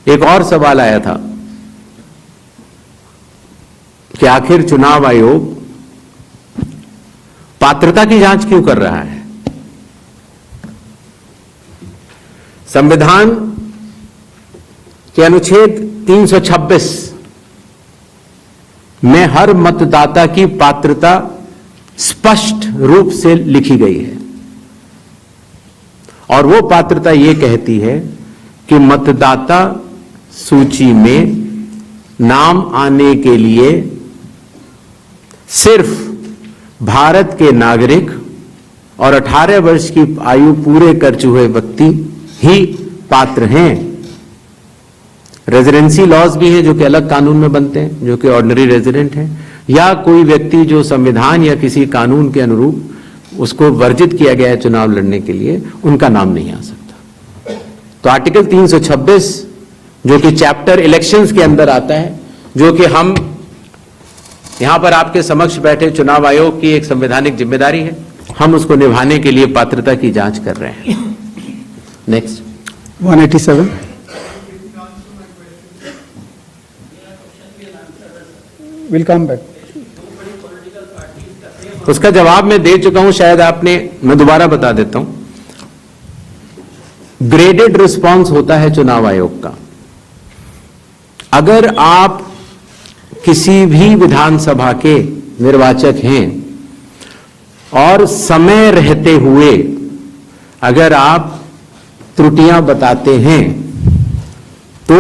एक और सवाल आया था कि आखिर चुनाव आयोग पात्रता की जांच क्यों कर रहा है। संविधान के अनुच्छेद 326 में हर मतदाता की पात्रता स्पष्ट रूप से लिखी गई है और वो पात्रता ये कहती है कि मतदाता सूची में नाम आने के लिए सिर्फ भारत के नागरिक और 18 वर्ष की आयु पूरे कर चुके व्यक्ति ही पात्र हैं। रेजिडेंसी लॉज भी हैं जो कि अलग कानून में बनते हैं, जो कि ऑर्डिनरी रेजिडेंट हैं, या कोई व्यक्ति जो संविधान या किसी कानून के अनुरूप उसको वर्जित किया गया है चुनाव लड़ने के लिए, उनका नाम नहीं आ सकता। तो आर्टिकल 326 जो कि चैप्टर इलेक्शंस के अंदर आता है, जो कि हम यहां पर आपके समक्ष बैठे चुनाव आयोग की एक संवैधानिक जिम्मेदारी है, हम उसको निभाने के लिए पात्रता की जांच कर रहे हैं। Next 187 will come back. उसका जवाब मैं दे चुका हूं, शायद आपने, मैं दोबारा बता देता हूं। ग्रेडेड रिस्पांस होता है चुनाव आयोग का। अगर आप किसी भी विधानसभा के निर्वाचक हैं और समय रहते हुए अगर आप त्रुटियां बताते हैं तो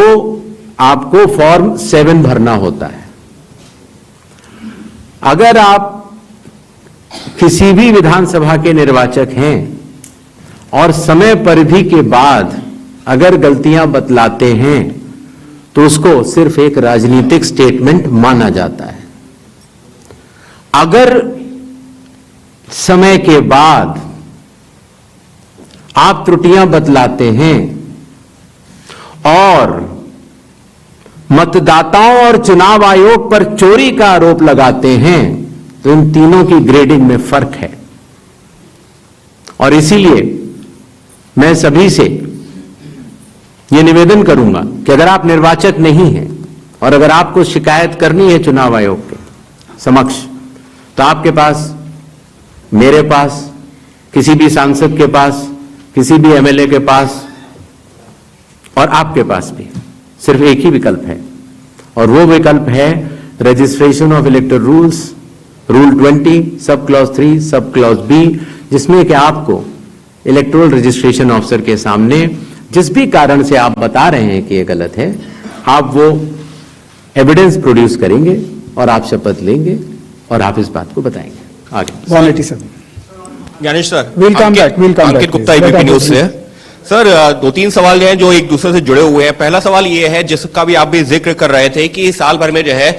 आपको फॉर्म 7 भरना होता है। अगर आप किसी भी विधानसभा के निर्वाचक हैं और समय परिधि के बाद अगर गलतियां बतलाते हैं तो उसको सिर्फ एक राजनीतिक स्टेटमेंट माना जाता है। अगर समय के बाद आप त्रुटियां बतलाते हैं और मतदाताओं और चुनाव आयोग पर चोरी का आरोप लगाते हैं तो इन तीनों की ग्रेडिंग में फर्क है। और इसीलिए मैं सभी से यह निवेदन करूंगा कि अगर आप निर्वाचक नहीं हैं और अगर आपको शिकायत करनी है चुनाव आयोग के समक्ष, तो आपके पास, मेरे पास, किसी भी सांसद के पास, किसी भी एमएलए के पास और आपके पास भी सिर्फ एक ही विकल्प है, और वो विकल्प है registration of electoral rules, rule 20 sub clause 3 sub clause B, जिसमें कि आपको इलेक्टोरल रजिस्ट्रेशन ऑफिसर के सामने जिस भी कारण से आप बता रहे हैं कि ये गलत है, आप वो एविडेंस प्रोड्यूस करेंगे और आप शपथ लेंगे और आप इस बात को बताएंगे। आगे 187 Gyanesh sir, We'll come back. Ankit Gupta ABP news से। सर 2-3 सवाल हैं जो एक दूसरे से जुड़े हुए हैं। पहला सवाल ये है, जिसका भी आप भी जिक्र कर रहे थे कि साल भर में जो है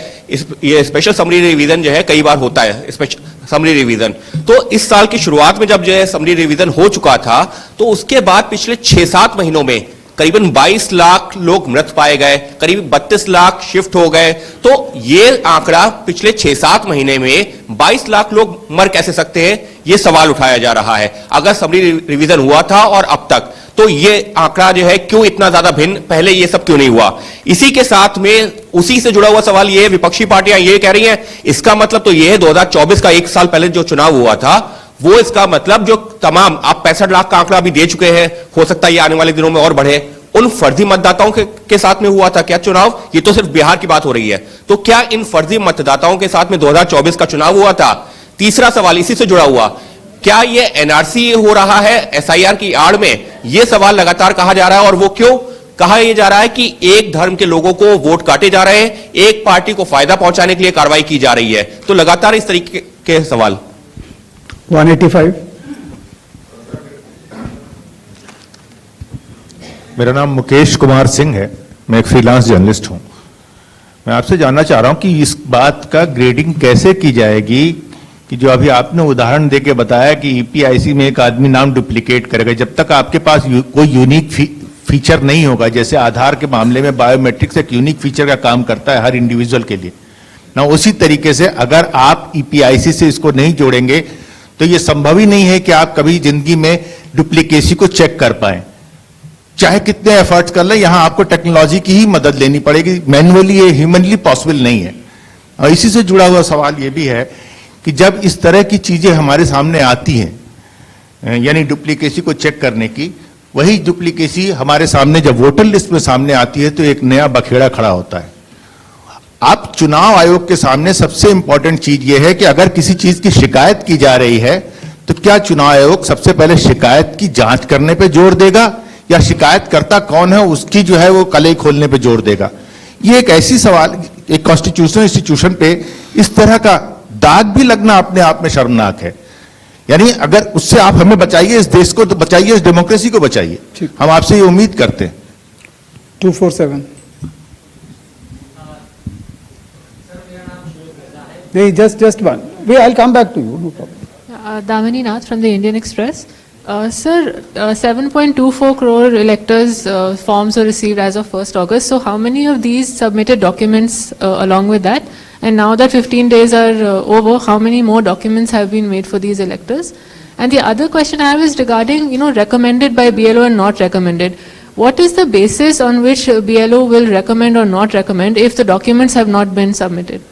ये स्पेशल समरी रिवीजन जो है कई बार होता है, स्पेशल समरी रिवीजन। तो इस साल की शुरुआत में जब जो है समरी रिवीजन हो चुका था, तो उसके बाद पिछले 6-7 महीनों में करीबन 22 लाख लोग मृत पाए गए, करीब 32 लाख शिफ्ट हो गए। तो ये आंकड़ा पिछले 6-7 महीने में 22 लाख लोग मर कैसे सकते हैं, ये सवाल उठाया जा रहा है। अगर समरी रिवीजन हुआ था और अब तक, तो ये आंकड़ा जो है क्यों इतना ज्यादा भिन्न, पहले ये सब क्यों नहीं हुआ? इसी के साथ में उसी से जुड़ा हुआ सवाल ये है, विपक्षी पार्टियां ये कह रही हैं इसका मतलब तो ये है 2024 का एक साल पहले जो चुनाव हुआ था वो इसका मतलब जो तमाम आप 65 लाख का आंकड़ा अभी दे चुके हैं, हो सकता है ये आने वाले दिनों में और बढ़े, उन फर्जी मतदाताओं के साथ में हुआ था क्या चुनाव? ये तो सिर्फ बिहार की बात हो रही है, तो क्या इन फर्जी मतदाताओं के साथ में 2024 का चुनाव हुआ था? तीसरा सवाल इसी से जुड़ा हुआ, क्या ये एनआरसी हो रहा है एसआईआर की आड़ में? ये सवाल लगातार कहा जा रहा है, और वो क्यों कहा यह जा रहा है कि एक धर्म के लोगों को वोट काटे जा रहे हैं, एक पार्टी को फायदा पहुंचाने के लिए कार्रवाई की जा रही है, तो लगातार इस तरीके के सवाल। 185। मेरा नाम मुकेश कुमार सिंह है, मैं एक फ्रीलांस जर्नलिस्ट हूं। मैं आपसे जानना चाह रहा हूं कि इस बात का ग्रेडिंग कैसे की जाएगी कि जो अभी आपने उदाहरण देके बताया कि ईपीआईसी में एक आदमी नाम डुप्लीकेट करेगा, जब तक आपके पास कोई यूनिक फीचर नहीं होगा, जैसे आधार के मामले में बायोमेट्रिक्स एक यूनिक फीचर का काम करता है हर इंडिविजुअल के लिए ना, उसी तरीके से अगर आप ईपीआईसी से इसको नहीं जोड़ेंगे तो ये संभव ही नहीं है कि आप कभी जिंदगी में डुप्लीकेसी को चेक कर पाए, चाहे कितने एफर्ट्स कर ले। यहां आपको टेक्नोलॉजी की ही मदद लेनी पड़ेगी, मैनुअली ये ह्यूमनली पॉसिबल नहीं है। और इसी से जुड़ा हुआ सवाल ये भी है कि जब इस तरह की चीजें हमारे सामने आती हैं, यानी डुप्लीकेसी को चेक करने की, वही डुप्लीकेसी हमारे सामने जब वोटर लिस्ट में सामने आती है तो एक नया बखेड़ा खड़ा होता है। आप चुनाव आयोग के सामने सबसे इंपॉर्टेंट चीज यह है कि अगर किसी चीज की शिकायत की जा रही है तो क्या चुनाव आयोग सबसे पहले शिकायत की जांच करने पे जोर देगा या शिकायतकर्ता कौन है उसकी जो है वो कलई खोलने पे जोर देगा? ये एक ऐसी सवाल, एक कॉन्स्टिट्यूशनल इंस्टीट्यूशन पे इस तरह का दाग भी लगना अपने आप में शर्मनाक है। यानी अगर उससे आप हमें बचाइए, इस देश को तो बचाइए, इस डेमोक्रेसी को बचाइए, हम आपसे ये उम्मीद करते हैं। 247। नहीं, just one. I'll come back to you, no problem. Damini Nath from the Indian Express. Sir, 7.24 crore electors forms were received as of 1st August. So how many of these submitted documents along with that? And now that 15 days are over, how many more documents have been made for these electors? And the other question I have is regarding, recommended by BLO and not recommended. What is the basis on which BLO will recommend or not recommend if the documents have not been submitted?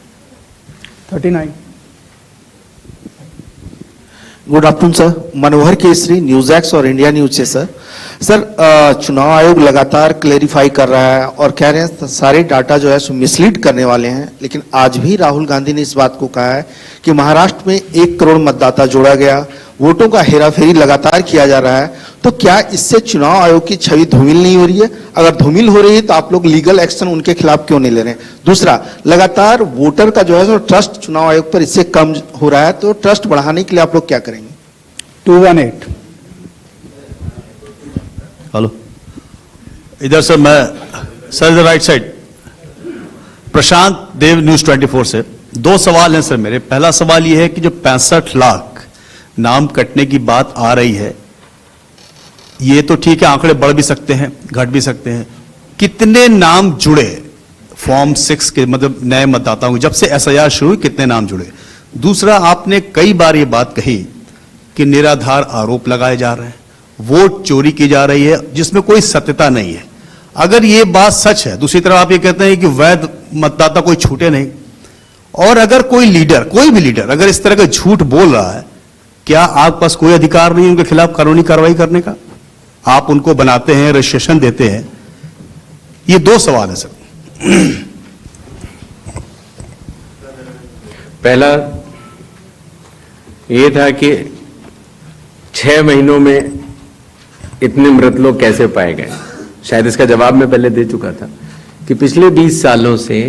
39. Good afternoon sir, Manohar Kesari, news x और India news से sir. चुनाव आयोग लगातार clarify कर रहा है और कह रहे हैं सारे डाटा जो है सो मिसलीड करने वाले हैं, लेकिन आज भी राहुल गांधी ने इस बात को कहा है कि महाराष्ट्र में 1 करोड़ मतदाता जोड़ा गया, वोटों का हेराफेरी लगातार किया जा रहा है। तो क्या इससे चुनाव आयोग की छवि धूमिल नहीं हो रही है? अगर धूमिल हो रही है तो आप लोग लीगल एक्शन उनके खिलाफ क्यों नहीं ले रहे हैं? दूसरा, लगातार वोटर का जो है सो ट्रस्ट चुनाव आयोग पर इससे कम हो रहा है, तो ट्रस्ट बढ़ाने के लिए आप लोग क्या करेंगे? 218। हेलो, इधर सर, मैं sir the right side, Prashant Dev, news 24 से। 2 सवाल हैं सर मेरे। पहला सवाल यह है कि जो 65 लाख नाम कटने की बात आ रही है, ये तो ठीक है, आंकड़े बढ़ भी सकते हैं, घट भी सकते हैं। कितने नाम जुड़े फॉर्म 6 के, मतलब नए मतदाताओं, जब से एसआईआर शुरू हुई कितने नाम जुड़े? दूसरा, आपने कई बार ये बात कही कि निराधार आरोप लगाए जा रहे हैं, वोट चोरी की जा रही है जिसमें कोई सत्यता नहीं है। अगर ये बात सच है, दूसरी तरफ आप ये कहते हैं कि वैध मतदाता कोई छूटे नहीं, और अगर कोई लीडर, कोई भी लीडर अगर इस तरह का झूठ बोल रहा है, क्या आपके पास कोई अधिकार नहीं उनके खिलाफ कानूनी कार्रवाई करने का? आप उनको बनाते हैं, रजिस्ट्रेशन देते हैं। ये 2 सवाल है सर। पहला ये था कि 6 महीनों में इतने मृत लोग कैसे पाए गए। शायद इसका जवाब मैं पहले दे चुका था कि पिछले 20 सालों से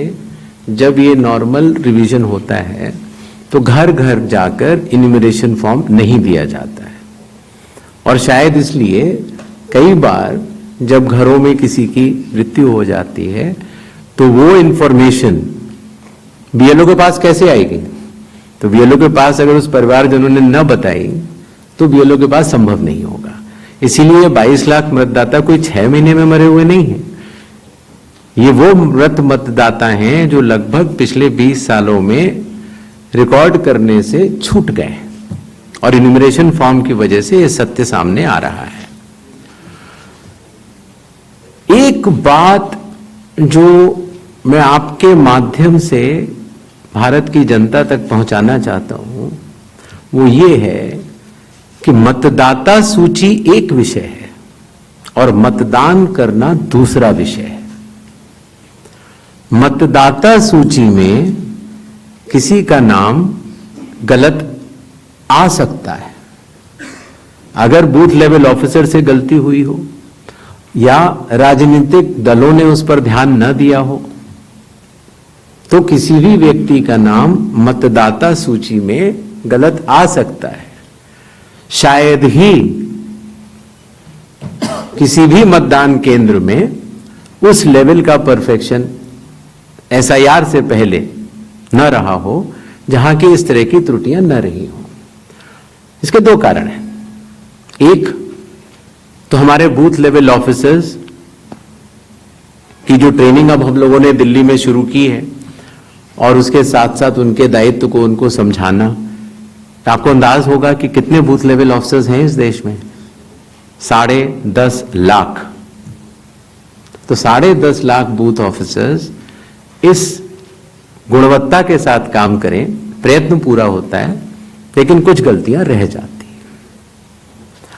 जब ये नॉर्मल रिवीजन होता है तो घर घर जाकर इन्यूमरेशन फॉर्म नहीं दिया जाता है, और शायद इसलिए कई बार जब घरों में किसी की मृत्यु हो जाती है तो वो इंफॉर्मेशन बीएलओ के पास कैसे आएगी? तो बीएलओ के पास अगर उस परिवारजनों ने न बताई तो बीएलओ के पास संभव नहीं होगा। इसीलिए 22 लाख मतदाता कोई 6 महीने में मरे हुए नहीं हैं। ये वो मृत मतदाता हैं जो लगभग पिछले 20 सालों में रिकॉर्ड करने से छूट गए, और इन्यूमरेशन फॉर्म की वजह से ये सत्य सामने आ रहा है। एक बात जो मैं आपके माध्यम से भारत की जनता तक पहुंचाना चाहता हूं वो ये है कि मतदाता सूची एक विषय है और मतदान करना दूसरा विषय है। मतदाता सूची में किसी का नाम गलत आ सकता है अगर बूथ लेवल ऑफिसर से गलती हुई हो या राजनीतिक दलों ने उस पर ध्यान न दिया हो, तो किसी भी व्यक्ति का नाम मतदाता सूची में गलत आ सकता है। शायद ही किसी भी मतदान केंद्र में उस लेवल का परफेक्शन एसआईआर से पहले न रहा हो जहां की इस तरह की त्रुटियां न रही हो। इसके दो कारण हैं। एक तो हमारे बूथ लेवल ऑफिसर्स की जो ट्रेनिंग अब हम लोगों ने दिल्ली में शुरू की है और उसके साथ साथ उनके दायित्व को उनको समझाना। आपको अंदाज होगा कि कितने बूथ लेवल ऑफिसर्स हैं इस देश में? 10.5 लाख। तो 10.5 लाख बूथ ऑफिसर्स इस गुणवत्ता के साथ काम करें, प्रयत्न पूरा होता है, लेकिन कुछ गलतियां रह जाती हैं।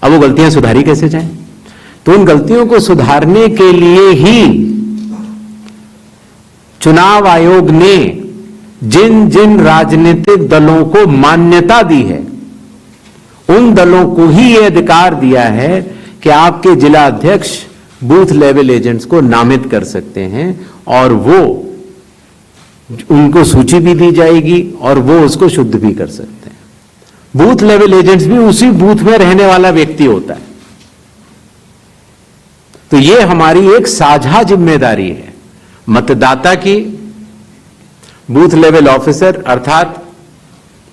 अब वो गलतियां सुधारी कैसे जाएं? तो उन गलतियों को सुधारने के लिए ही चुनाव आयोग ने जिन जिन राजनीतिक दलों को मान्यता दी है उन दलों को ही यह अधिकार दिया है कि आपके जिला अध्यक्ष बूथ लेवल एजेंट्स को नामित कर सकते हैं और वो उनको सूची भी दी जाएगी और वो उसको शुद्ध भी कर सकते हैं। बूथ लेवल एजेंट्स भी उसी बूथ में रहने वाला व्यक्ति होता है। तो ये हमारी एक साझा जिम्मेदारी है, मतदाता की, बूथ लेवल ऑफिसर अर्थात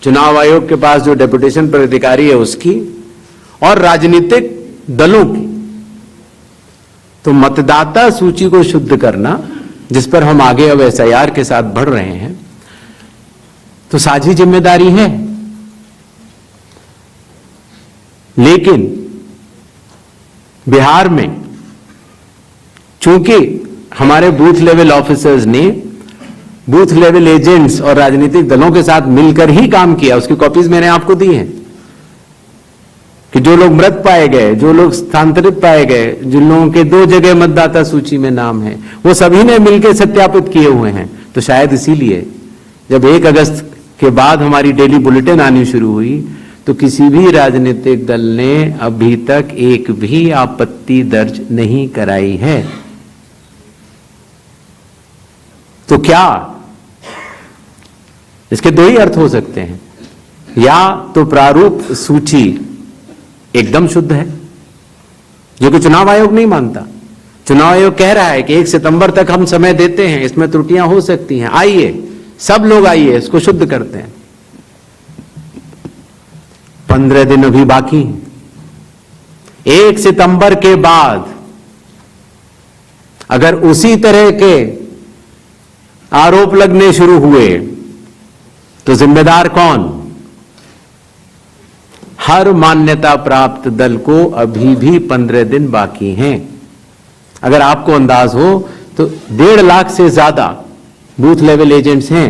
चुनाव आयोग के पास जो डेपुटेशन पर अधिकारी है उसकी, और राजनीतिक दलों की। तो मतदाता सूची को शुद्ध करना, जिस पर हम आगे अब एसआईआर के साथ बढ़ रहे हैं, तो साझी जिम्मेदारी है। लेकिन बिहार में चूंकि हमारे बूथ लेवल ऑफिसर्स ने बूथ लेवल एजेंट्स और राजनीतिक दलों के साथ मिलकर ही काम किया, उसकी कॉपीज मैंने आपको दी हैं कि जो लोग मृत पाए गए, जो लोग स्थानांतरित पाए गए, जिन लोगों के 2 जगह मतदाता सूची में नाम है, वो सभी ने मिलकर सत्यापित किए हुए हैं। तो शायद इसीलिए जब 1 अगस्त के बाद हमारी डेली बुलेटिन आनी शुरू हुई तो किसी भी राजनीतिक दल ने अभी तक एक भी आपत्ति दर्ज नहीं कराई है। तो क्या इसके 2 ही अर्थ हो सकते हैं, या तो प्रारूप सूची एकदम शुद्ध है, जो कि चुनाव आयोग नहीं मानता। चुनाव आयोग कह रहा है कि 1 सितंबर तक हम समय देते हैं, इसमें त्रुटियां हो सकती हैं, आइए सब लोग आइए इसको शुद्ध करते हैं। 15 दिन अभी बाकी हैं। 1 सितंबर के बाद अगर उसी तरह के आरोप लगने शुरू हुए तो जिम्मेदार कौन? हर मान्यता प्राप्त दल को अभी भी 15 दिन बाकी हैं। अगर आपको अंदाज हो तो 1.5 लाख से ज्यादा बूथ लेवल एजेंट्स हैं।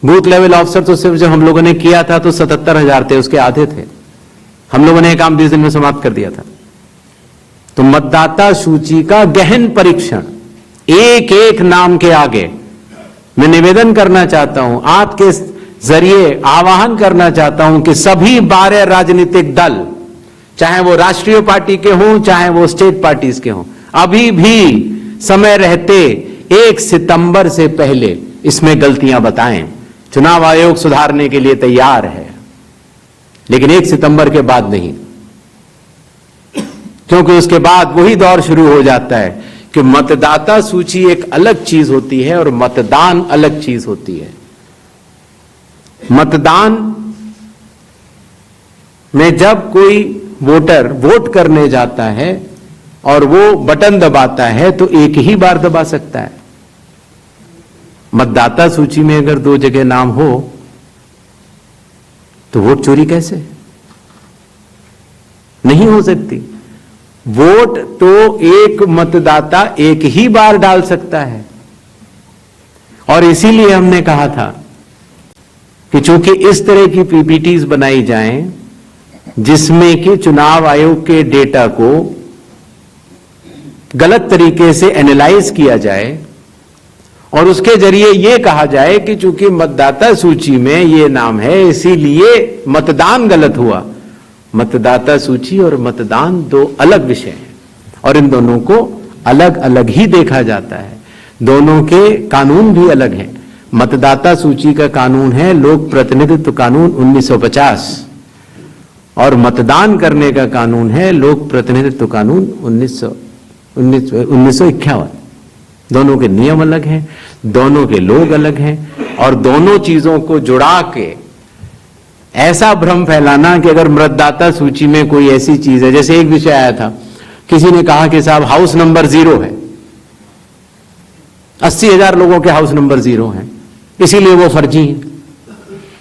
बूथ लेवल ऑफिसर तो सिर्फ जो हम लोगों ने किया था तो 77,000 थे, उसके आधे थे। हम लोगों ने ये काम 20 दिन में समाप्त कर दिया था। तो मतदाता सूची का गहन परीक्षण एक एक नाम के आगे मैं निवेदन करना चाहता हूं, आपके जरिए आह्वान करना चाहता हूं कि सभी 12 राजनीतिक दल, चाहे वो राष्ट्रीय पार्टी के हों चाहे वो स्टेट पार्टीज के हों, अभी भी समय रहते 1 सितंबर से पहले इसमें गलतियां बताएं। चुनाव आयोग सुधारने के लिए तैयार है, लेकिन 1 सितंबर के बाद नहीं, क्योंकि उसके बाद वही दौर शुरू हो जाता है कि मतदाता सूची एक अलग चीज होती है और मतदान अलग चीज होती है। मतदान में जब कोई वोटर वोट करने जाता है और वो बटन दबाता है तो एक ही बार दबा सकता है। मतदाता सूची में अगर 2 जगह नाम हो तो वोट चोरी कैसे? नहीं हो सकती। वोट तो एक मतदाता एक ही बार डाल सकता है, और इसीलिए हमने कहा था कि चूंकि इस तरह की पीपीटीज बनाई जाएं जिसमें कि चुनाव आयोग के डेटा को गलत तरीके से एनालाइज किया जाए और उसके जरिए यह कहा जाए कि चूंकि मतदाता सूची में ये नाम है इसीलिए मतदान गलत हुआ। मतदाता सूची और मतदान दो अलग विषय हैं और इन दोनों को अलग अलग ही देखा जाता है। दोनों के कानून भी अलग हैं। मतदाता सूची का कानून है लोक प्रतिनिधित्व कानून 1950 और मतदान करने का कानून है लोक प्रतिनिधित्व कानून 1951। दोनों के नियम अलग हैं, दोनों के लोग अलग हैं और दोनों चीजों को जुड़ा के ऐसा भ्रम फैलाना कि अगर मतदाता सूची में कोई ऐसी चीज है, जैसे एक विषय आया था, किसी ने कहा कि साहब हाउस नंबर 0 है, 80,000 लोगों के हाउस नंबर 0 हैं, इसीलिए वो फर्जी है।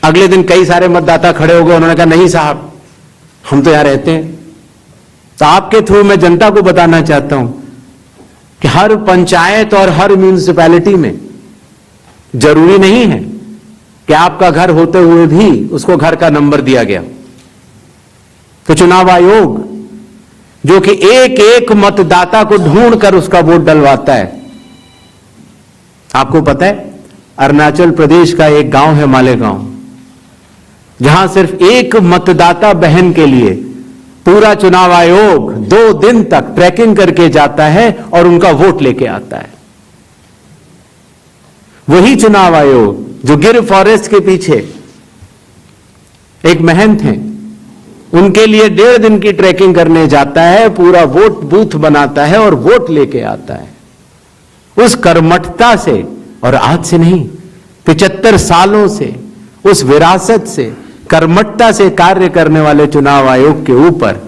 अगले दिन कई सारे मतदाता खड़े हो गए, उन्होंने कहा नहीं साहब हम तो यहां रहते हैं। तो आपके थ्रू मैं जनता को बताना चाहता हूं कि हर पंचायत और हर म्यूनिसिपैलिटी में जरूरी नहीं है कि आपका घर होते हुए भी उसको घर का नंबर दिया गया। तो चुनाव आयोग जो कि एक एक मतदाता को ढूंढ कर उसका वोट डलवाता है। आपको पता है अरुणाचल प्रदेश का एक गांव है मालेगांव, जहां सिर्फ एक मतदाता बहन के लिए पूरा चुनाव आयोग 2 दिन तक ट्रैकिंग करके जाता है और उनका वोट लेके आता है। वही चुनाव आयोग जो गिर फॉरेस्ट के पीछे एक महंत हैं, उनके लिए 1.5 दिन की ट्रैकिंग करने जाता है, पूरा वोट बूथ बनाता है और वोट लेके आता है। उस कर्मठता से, और आज से नहीं 75 सालों से उस विरासत से, कर्मठता से कार्य करने वाले चुनाव आयोग के ऊपर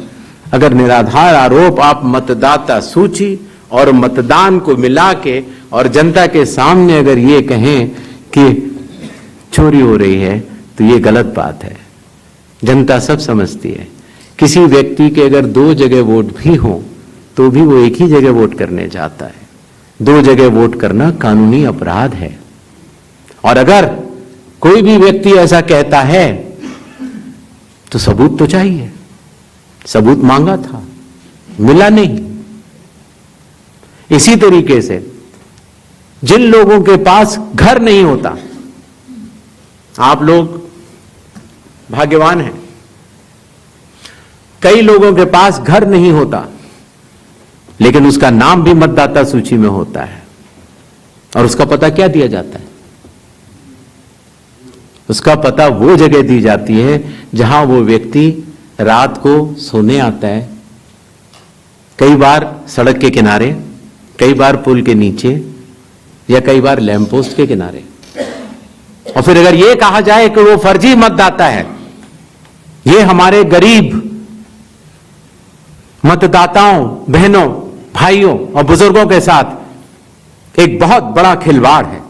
अगर निराधार आरोप आप मतदाता सूची और मतदान को मिला के और जनता के सामने अगर ये कहें कि चोरी हो रही है तो ये गलत बात है। जनता सब समझती है। किसी व्यक्ति के अगर 2 जगह वोट भी हो तो भी वो एक ही जगह वोट करने जाता है। 2 जगह वोट करना कानूनी अपराध है। और अगर कोई भी व्यक्ति ऐसा कहता है तो सबूत तो चाहिए। सबूत मांगा था, मिला नहीं। इसी तरीके से जिन लोगों के पास घर नहीं होता, आप लोग भाग्यवान हैं, कई लोगों के पास घर नहीं होता लेकिन उसका नाम भी मतदाता सूची में होता है। और उसका पता क्या दिया जाता है? उसका पता वो जगह दी जाती है जहां वो व्यक्ति रात को सोने आता है, कई बार सड़क के किनारे, कई बार पुल के नीचे या कई बार लैंप पोस्ट के किनारे। और फिर अगर यह कहा जाए कि वो फर्जी मतदाता है, ये हमारे गरीब मतदाताओं, बहनों, भाइयों और बुजुर्गों के साथ एक बहुत बड़ा खिलवाड़ है।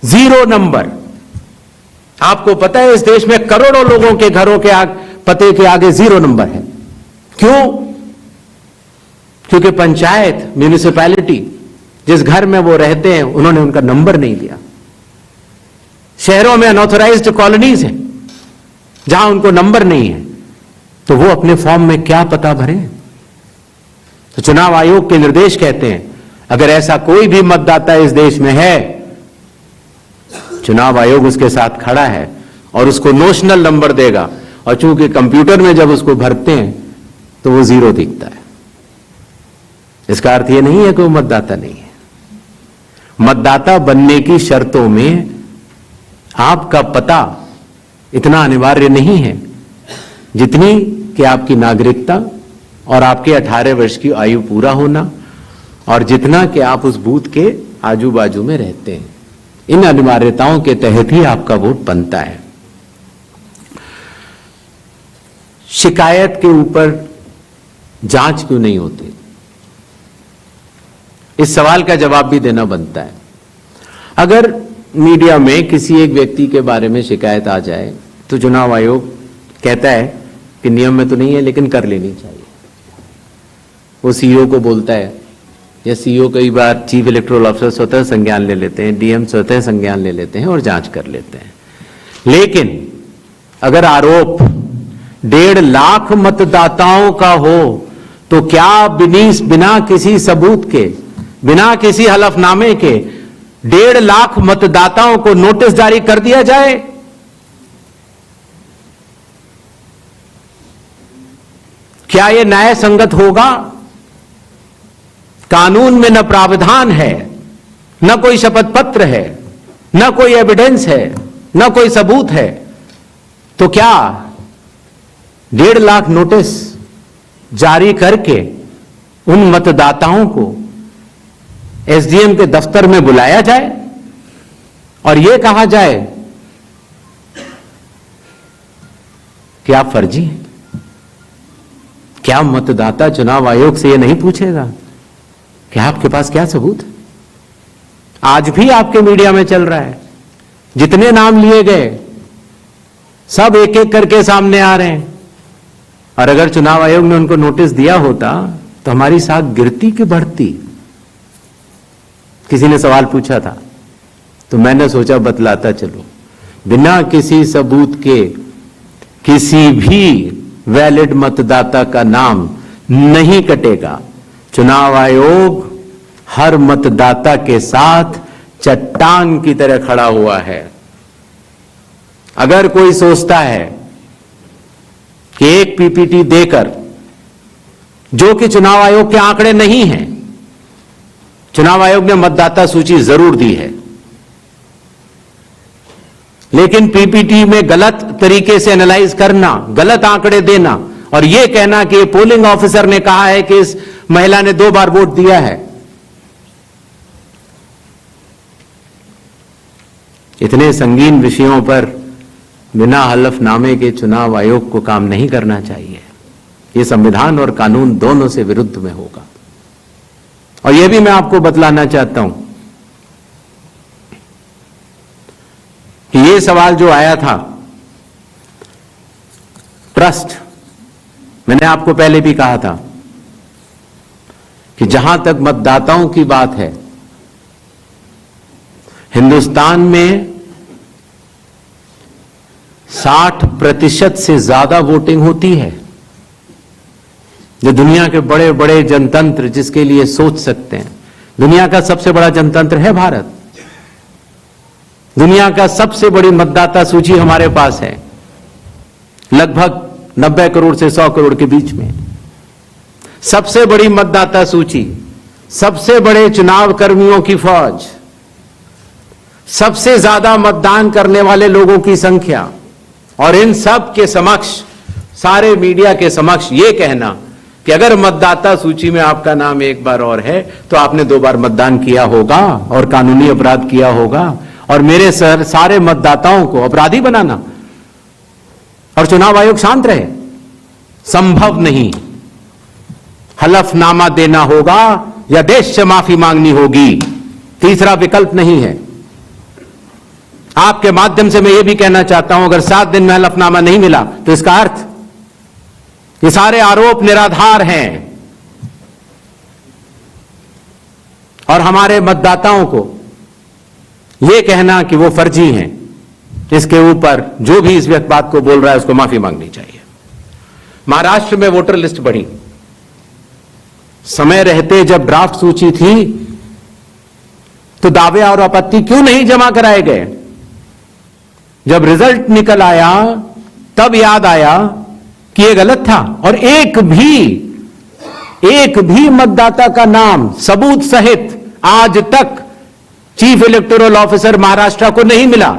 0 नंबर। आपको पता है इस देश में करोड़ों लोगों के घरों के पते के आगे 0 नंबर है। क्यों? क्योंकि पंचायत, म्यूनिसिपैलिटी जिस घर में वो रहते हैं उन्होंने उनका नंबर नहीं दिया। शहरों में अनऑथराइज्ड कॉलोनीज हैं जहां उनको नंबर नहीं है, तो वो अपने फॉर्म में क्या पता भरें? तो चुनाव आयोग के निर्देश कहते हैं अगर ऐसा कोई भी मतदाता इस देश में है, चुनाव आयोग उसके साथ खड़ा है और उसको नोशनल नंबर देगा। और चूंकि कंप्यूटर में जब उसको भरते हैं तो वो 0 दिखता है। इसका अर्थ यह नहीं है कि वो मतदाता नहीं है। मतदाता बनने की शर्तों में आपका पता इतना अनिवार्य नहीं है जितनी कि आपकी नागरिकता और आपके 18 वर्ष की आयु पूरा होना और जितना कि आप उस बूथ के आजू बाजू में रहते हैं। इन अनिवार्यताओं के तहत ही आपका वोट बनता है। शिकायत के ऊपर जांच क्यों नहीं होती? इस सवाल का जवाब भी देना बनता है। अगर मीडिया में किसी एक व्यक्ति के बारे में शिकायत आ जाए तो चुनाव आयोग कहता है कि नियम में तो नहीं है लेकिन कर लेनी चाहिए। वो सीईओ को बोलता है, या सीईओ कई बार चीफ इलेक्टोरल ऑफिसर स्वतः संज्ञान ले लेते हैं, डीएम स्वतः संज्ञान ले लेते हैं और जांच कर लेते हैं। लेकिन अगर आरोप 1.5 लाख मतदाताओं का हो तो क्या बिना किसी सबूत के, बिना किसी हलफनामे के 1.5 लाख मतदाताओं को नोटिस जारी कर दिया जाए? क्या यह न्याय संगत होगा? कानून में न प्रावधान है, न कोई शपथ पत्र है, न कोई एविडेंस है, न कोई सबूत है, तो क्या 1.5 लाख नोटिस जारी करके उन मतदाताओं को एसडीएम के दफ्तर में बुलाया जाए और यह कहा जाए कि आप फर्जी हैं? क्या मतदाता चुनाव आयोग से यह नहीं पूछेगा कि आपके पास क्या सबूत है? आज भी आपके मीडिया में चल रहा है, जितने नाम लिए गए सब एक एक करके सामने आ रहे हैं। और अगर चुनाव आयोग ने उनको नोटिस दिया होता तो हमारी साख गिरती कि बढ़ती? किसी ने सवाल पूछा था तो मैंने सोचा बतलाता चलो। बिना किसी सबूत के किसी भी वैलिड मतदाता का नाम नहीं कटेगा। चुनाव आयोग हर मतदाता के साथ चट्टान की तरह खड़ा हुआ है। अगर कोई सोचता है कि एक पीपीटी देकर, जो कि चुनाव आयोग के आंकड़े नहीं हैं, चुनाव आयोग ने मतदाता सूची जरूर दी है, लेकिन पीपीटी में गलत तरीके से एनालाइज करना, गलत आंकड़े देना और यह कहना कि पोलिंग ऑफिसर ने कहा है कि इस महिला ने 2 बार वोट दिया है, इतने संगीन विषयों पर बिना हलफनामे के चुनाव आयोग को काम नहीं करना चाहिए। यह संविधान और कानून दोनों से विरुद्ध में होगा। और यह भी मैं आपको बतलाना चाहता हूं कि यह सवाल जो आया था ट्रस्ट, मैंने आपको पहले भी कहा था कि जहां तक मतदाताओं की बात है, हिंदुस्तान में 60% से ज्यादा वोटिंग होती है। जो दुनिया के बड़े बड़े जनतंत्र जिसके लिए सोच सकते हैं, दुनिया का सबसे बड़ा जनतंत्र है भारत। दुनिया का सबसे बड़ी मतदाता सूची हमारे पास है, लगभग 90 करोड़ से 100 करोड़ के बीच में। सबसे बड़ी मतदाता सूची, सबसे बड़े चुनाव कर्मियों की फौज, सबसे ज्यादा मतदान करने वाले लोगों की संख्या, और इन सब के समक्ष, सारे मीडिया के समक्ष यह कहना कि अगर मतदाता सूची में आपका नाम एक बार और है तो आपने 2 बार मतदान किया होगा और कानूनी अपराध किया होगा, और मेरे सारे मतदाताओं को अपराधी बनाना और चुनाव आयोग शांत रहे, संभव नहीं। हलफनामा देना होगा या देश से माफी मांगनी होगी, तीसरा विकल्प नहीं है। आपके माध्यम से मैं यह भी कहना चाहता हूं, अगर 7 दिन में हलफनामा नहीं मिला तो इसका अर्थ ये सारे आरोप निराधार हैं और हमारे मतदाताओं को यह कहना कि वो फर्जी हैं, इसके ऊपर जो भी इस बात को बोल रहा है उसको माफी मांगनी चाहिए। महाराष्ट्र में वोटर लिस्ट बढ़ी, समय रहते जब ड्राफ्ट सूची थी तो दावे और आपत्ति क्यों नहीं जमा कराए गए? जब रिजल्ट निकल आया तब याद आया कि यह गलत था, और एक भी मतदाता का नाम सबूत सहित आज तक चीफ इलेक्टोरल ऑफिसर महाराष्ट्र को नहीं मिला।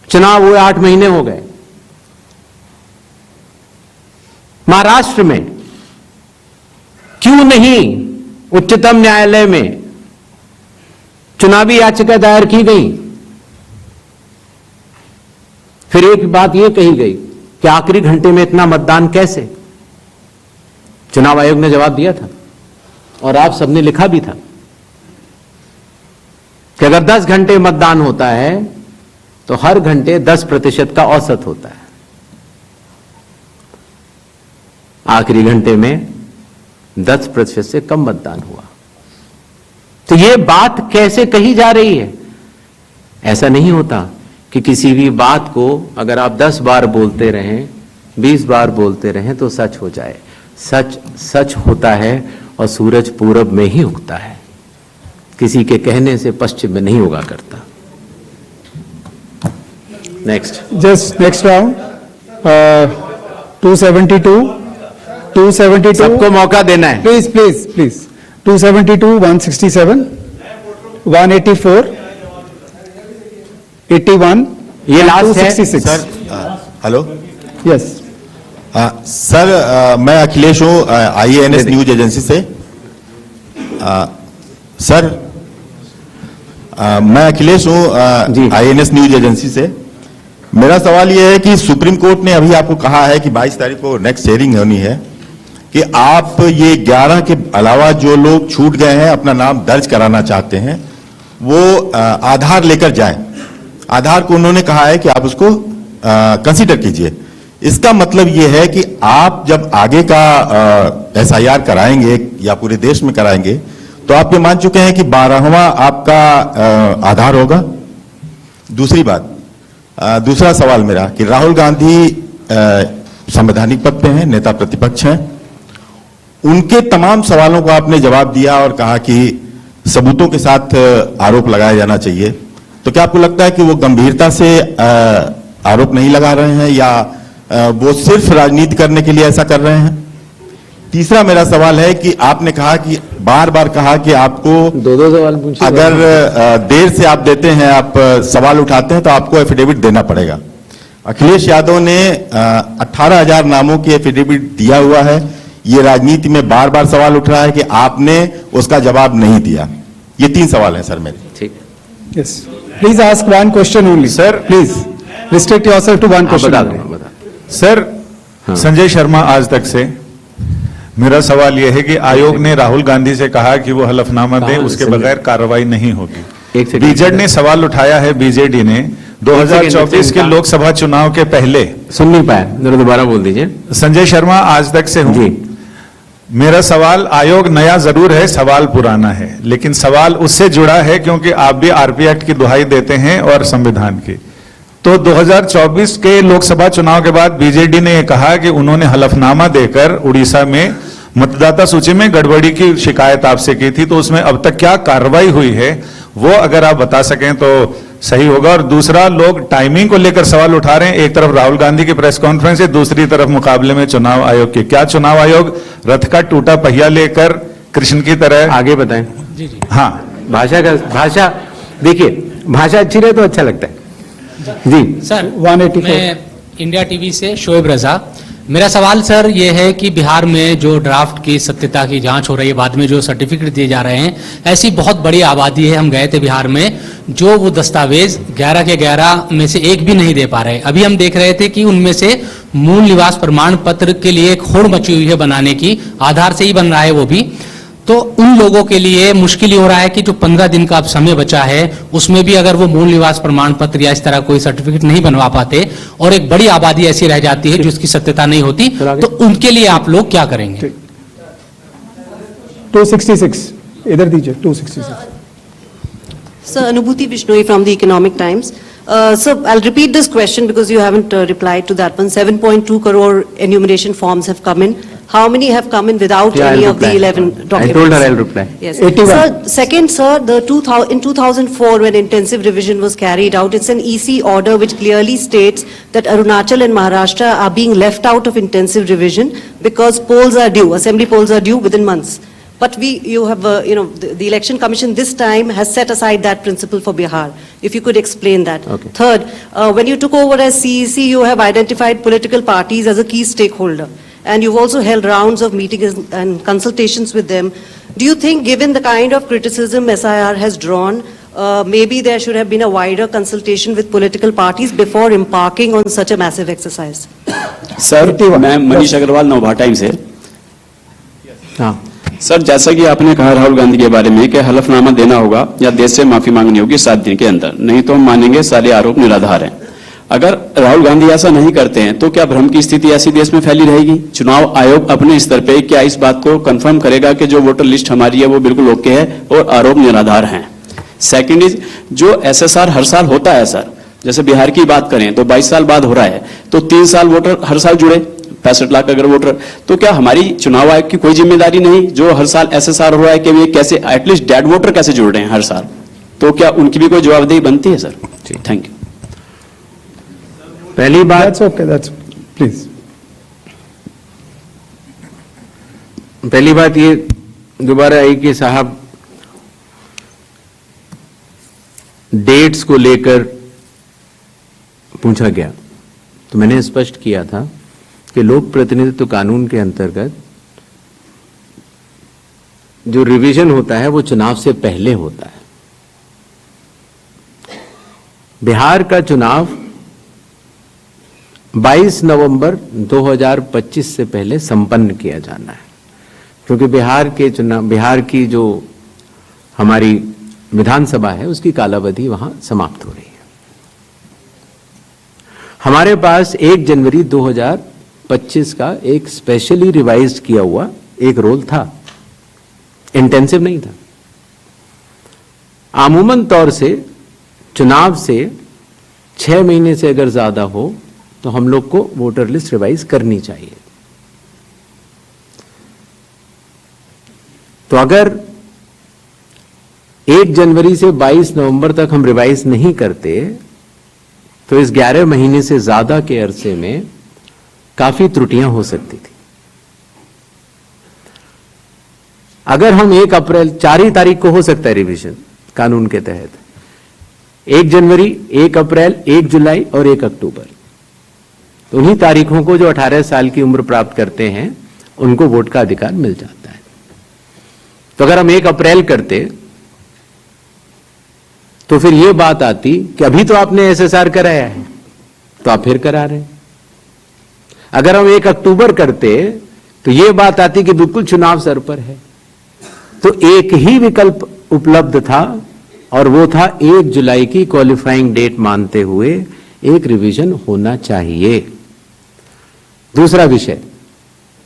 चुनाव हुए 8 महीने हो गए। महाराष्ट्र में क्यों नहीं उच्चतम न्यायालय में चुनावी याचिका दायर की गई? फिर एक बात यह कही गई कि आखिरी घंटे में इतना मतदान कैसे? चुनाव आयोग ने जवाब दिया था और आप सबने लिखा भी था कि अगर 10 घंटे मतदान होता है तो हर घंटे 10% का औसत होता है। आखिरी घंटे में 10% से कम मतदान हुआ। तो ये बात कैसे कही जा रही है? ऐसा नहीं होता कि किसी भी बात को अगर आप 10 बार बोलते रहें, 20 बार बोलते रहें तो सच हो जाए। सच सच होता है और सूरज पूरब में ही उगता है, किसी के कहने से पश्चिम में नहीं उगा करता। नेक्स्ट, जस्ट नेक्स्ट राउंड 272 सबको मौका देना है। प्लीज प्लीज प्लीज 272, 167, 184, 81, ये लास्ट है 266। सर हेलो, यस सर मैं अखिलेश हूँ IANS न्यूज एजेंसी से। सर मैं अखिलेश हूँ IANS न्यूज एजेंसी से। मेरा सवाल यह है कि सुप्रीम कोर्ट ने अभी आपको कहा है कि 22 तारीख को नेक्स्ट हियरिंग होनी है कि आप ये 11 के अलावा जो लोग छूट गए हैं अपना नाम दर्ज कराना चाहते हैं वो आधार लेकर जाएं। आधार को उन्होंने कहा है कि आप उसको कंसीडर कीजिए। इसका मतलब ये है कि आप जब आगे का SIR कराएंगे या पूरे देश में कराएंगे तो आप ये मान चुके हैं कि 12वां आपका आधार होगा। दूसरी बात, दूसरा सवाल मेरा कि राहुल गांधी संवैधानिक पद पे हैं, नेता प्रतिपक्ष हैं, उनके तमाम सवालों को आपने जवाब दिया और कहा कि सबूतों के साथ आरोप लगाया जाना चाहिए। तो क्या आपको लगता है कि वो गंभीरता से आरोप नहीं लगा रहे हैं या वो सिर्फ राजनीति करने के लिए ऐसा कर रहे हैं? तीसरा मेरा सवाल है कि आपने कहा कि बार बार कहा कि आपको दो सवाल पूछिए। अगर देर से आप देते हैं, आप सवाल उठाते हैं तो आपको एफिडेविट देना पड़ेगा। अखिलेश यादव ने 18,000 नामों की एफिडेविट दिया हुआ है। ये राजनीति में बार बार सवाल उठ रहा है कि आपने उसका जवाब नहीं दिया। ये 3 सवाल हैं सर मेरे। ठीक, yes please ask one question only sir, please restrict yourself to one question. Sir Sanjay Sharma Aaj Tak से मेरा सवाल यह है कि आयोग ने राहुल गांधी से कहा कि वो हलफनामा दें, उसके बगैर कार्रवाई नहीं होगी। बीजेड ने सवाल उठाया है, बीजेडी ने 2024 के लोकसभा चुनाव के पहले। सुन नहीं पाया, जरा दोबारा बोल दीजिए। संजय शर्मा आज तक से हूं। मेरा सवाल, आयोग नया जरूर है, सवाल पुराना है, लेकिन सवाल उससे जुड़ा है क्योंकि आप भी RP एक्ट की दुहाई देते हैं और संविधान की। तो 2024 के लोकसभा चुनाव के बाद बीजेडी ने यह कहा कि उन्होंने हलफनामा देकर उड़ीसा में मतदाता सूची में गड़बड़ी की शिकायत आपसे की थी, तो उसमें अब तक क्या कार्रवाई हुई है वो अगर आप बता सकें तो सही होगा। और दूसरा, लोग टाइमिंग को लेकर सवाल उठा रहे हैं, एक तरफ राहुल गांधी की प्रेस कॉन्फ्रेंस है, दूसरी तरफ मुकाबले में चुनाव आयोग की। क्या चुनाव आयोग रथ का टूटा पहिया लेकर कृष्ण की तरह आगे बताएं? जी जी हाँ, भाषा देखिए, भाषा अच्छी रहे तो अच्छा लगता है जी। सर 184, मैं इंडिया टीवी से शोएब रजा। मेरा सवाल सर ये है कि बिहार में जो ड्राफ्ट की सत्यता की जांच हो रही है, बाद में जो सर्टिफिकेट दिए जा रहे हैं, ऐसी बहुत बड़ी आबादी है, हम गए थे बिहार में, जो वो दस्तावेज 11 के 11 में से एक भी नहीं दे पा रहे। अभी हम देख रहे थे कि उनमें से मूल निवास प्रमाण पत्र के लिए एक होड़ मची हुई है बनाने की, आधार से ही बन रहा है वो भी। तो उन लोगों के लिए मुश्किल हो रहा है कि जो 15 दिन का अब समय बचा है उसमें भी अगर वो मूल निवास प्रमाण पत्र या इस तरह कोई सर्टिफिकेट नहीं बनवा पाते और एक बड़ी आबादी ऐसी रह जाती है जिसकी सत्यता नहीं होती, तो उनके लिए आप लोग क्या करेंगे? 266 इधर दीजिए। 266 Sir, Anubhuti Bishnoi from the Economic Times. So I'll repeat this question because you haven't replied to that one. 7.2 crore enumeration forms have come in. How many have come in without any of the 11 documents? I told her I'll reply. Yes. 81. Sir, second, sir, in 2004 when intensive revision was carried out, it's an EC order which clearly states that Arunachal and Maharashtra are being left out of intensive revision because polls are due, assembly polls are due within months. But you have, the Election Commission this time has set aside that principle for Bihar. If you could explain that. Okay. Third, when you took over as CEC, you have identified political parties as a key stakeholder. And you've also held rounds of meetings and consultations with them. Do you think, given the kind of criticism SIR has drawn, maybe there should have been a wider consultation with political parties before embarking on such a massive exercise? Sir, मैं Manish Agarwal Navbharat times से। हाँ sir, जैसा कि आपने कहा राहुल गांधी के बारे में कि हलफनामा देना होगा या देश से माफी मांगनी होगी 7 दिन के अंदर, नहीं तो हम मानेंगे सारे आरोप निराधार हैं। अगर राहुल गांधी ऐसा नहीं करते हैं तो क्या भ्रम की स्थिति ऐसी देश में फैली रहेगी? चुनाव आयोग अपने स्तर पे क्या इस बात को कंफर्म करेगा कि जो वोटर लिस्ट हमारी है वो बिल्कुल ओके है और आरोप निराधार हैं? सेकंड इज, जो एसएसआर हर साल होता है सर, जैसे बिहार की बात करें तो 22 साल बाद हो रहा है, तो 3 साल वोटर हर साल जुड़े, 65 लाख अगर वोटर, तो क्या हमारी चुनाव आयोग की कोई जिम्मेदारी नहीं जो हर साल एसएसआर हो रहा है कि वे कैसे एटलीस्ट डेड वोटर कैसे जुड़ रहे हैं हर साल? तो क्या उनकी भी कोई जवाबदेही बनती है सर? Thank you. पहली बात, प्लीज, पहली बात ये दोबारा आई कि साहब डेट्स को लेकर पूछा गया, तो मैंने स्पष्ट किया था कि लोक प्रतिनिधित्व कानून के अंतर्गत जो रिवीजन होता है वो चुनाव से पहले होता है। बिहार का चुनाव 22 नवंबर 2025 से पहले संपन्न किया जाना है, क्योंकि बिहार की जो हमारी विधानसभा है उसकी कालावधि वहां समाप्त हो रही है। हमारे पास 1 जनवरी 2025 का एक स्पेशली रिवाइज्ड किया हुआ एक रोल था, इंटेंसिव नहीं था। आमूमन तौर से चुनाव से 6 महीने से अगर ज्यादा हो तो हम लोग को वोटर लिस्ट रिवाइज करनी चाहिए। तो अगर 1 जनवरी से 22 नवंबर तक हम रिवाइज नहीं करते तो इस 11 महीने से ज्यादा के अरसे में काफी त्रुटियां हो सकती थी। अगर हम 1 अप्रैल 4 ही तारीख को हो सकता है रिवीजन कानून के तहत, 1 जनवरी, 1 अप्रैल, 1 जुलाई और 1 अक्टूबर, तो उन्हीं तारीखों को जो 18 साल की उम्र प्राप्त करते हैं उनको वोट का अधिकार मिल जाता है। तो अगर हम 1 अप्रैल करते तो फिर यह बात आती कि अभी तो आपने एसएसआर कराया है तो आप फिर करा रहे हैं। अगर हम 1 अक्टूबर करते तो यह बात आती कि बिल्कुल चुनाव सर पर है। तो एक ही विकल्प उपलब्ध था और वो था 1 जुलाई की क्वालिफाइंग डेट मानते हुए एक रिवीजन होना चाहिए। दूसरा विषय,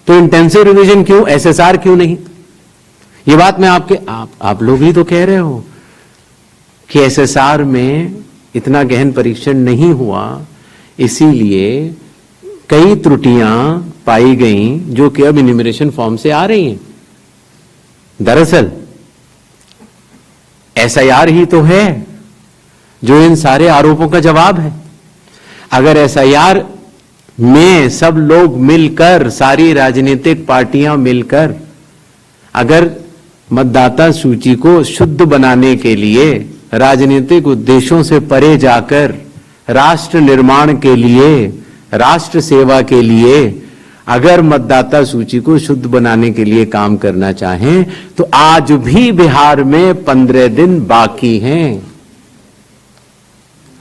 तो इंटेंसिव रिवीजन क्यों, एसएसआर क्यों नहीं? ये बात मैं आप लोग ही तो कह रहे हो कि एसएसआर में इतना गहन परीक्षण नहीं हुआ, इसीलिए कई त्रुटियां पाई गईं जो कि अब इन्यूमरेशन फॉर्म से आ रही हैं। दरअसल एसआईआर ही तो है जो इन सारे आरोपों का जवाब है। अगर एसआईआर में सब लोग मिलकर, सारी राजनीतिक पार्टियां मिलकर अगर मतदाता सूची को शुद्ध बनाने के लिए, राजनीतिक उद्देश्यों से परे जाकर राष्ट्र निर्माण के लिए, राष्ट्र सेवा के लिए अगर मतदाता सूची को शुद्ध बनाने के लिए काम करना चाहें तो आज भी बिहार में 15 दिन बाकी हैं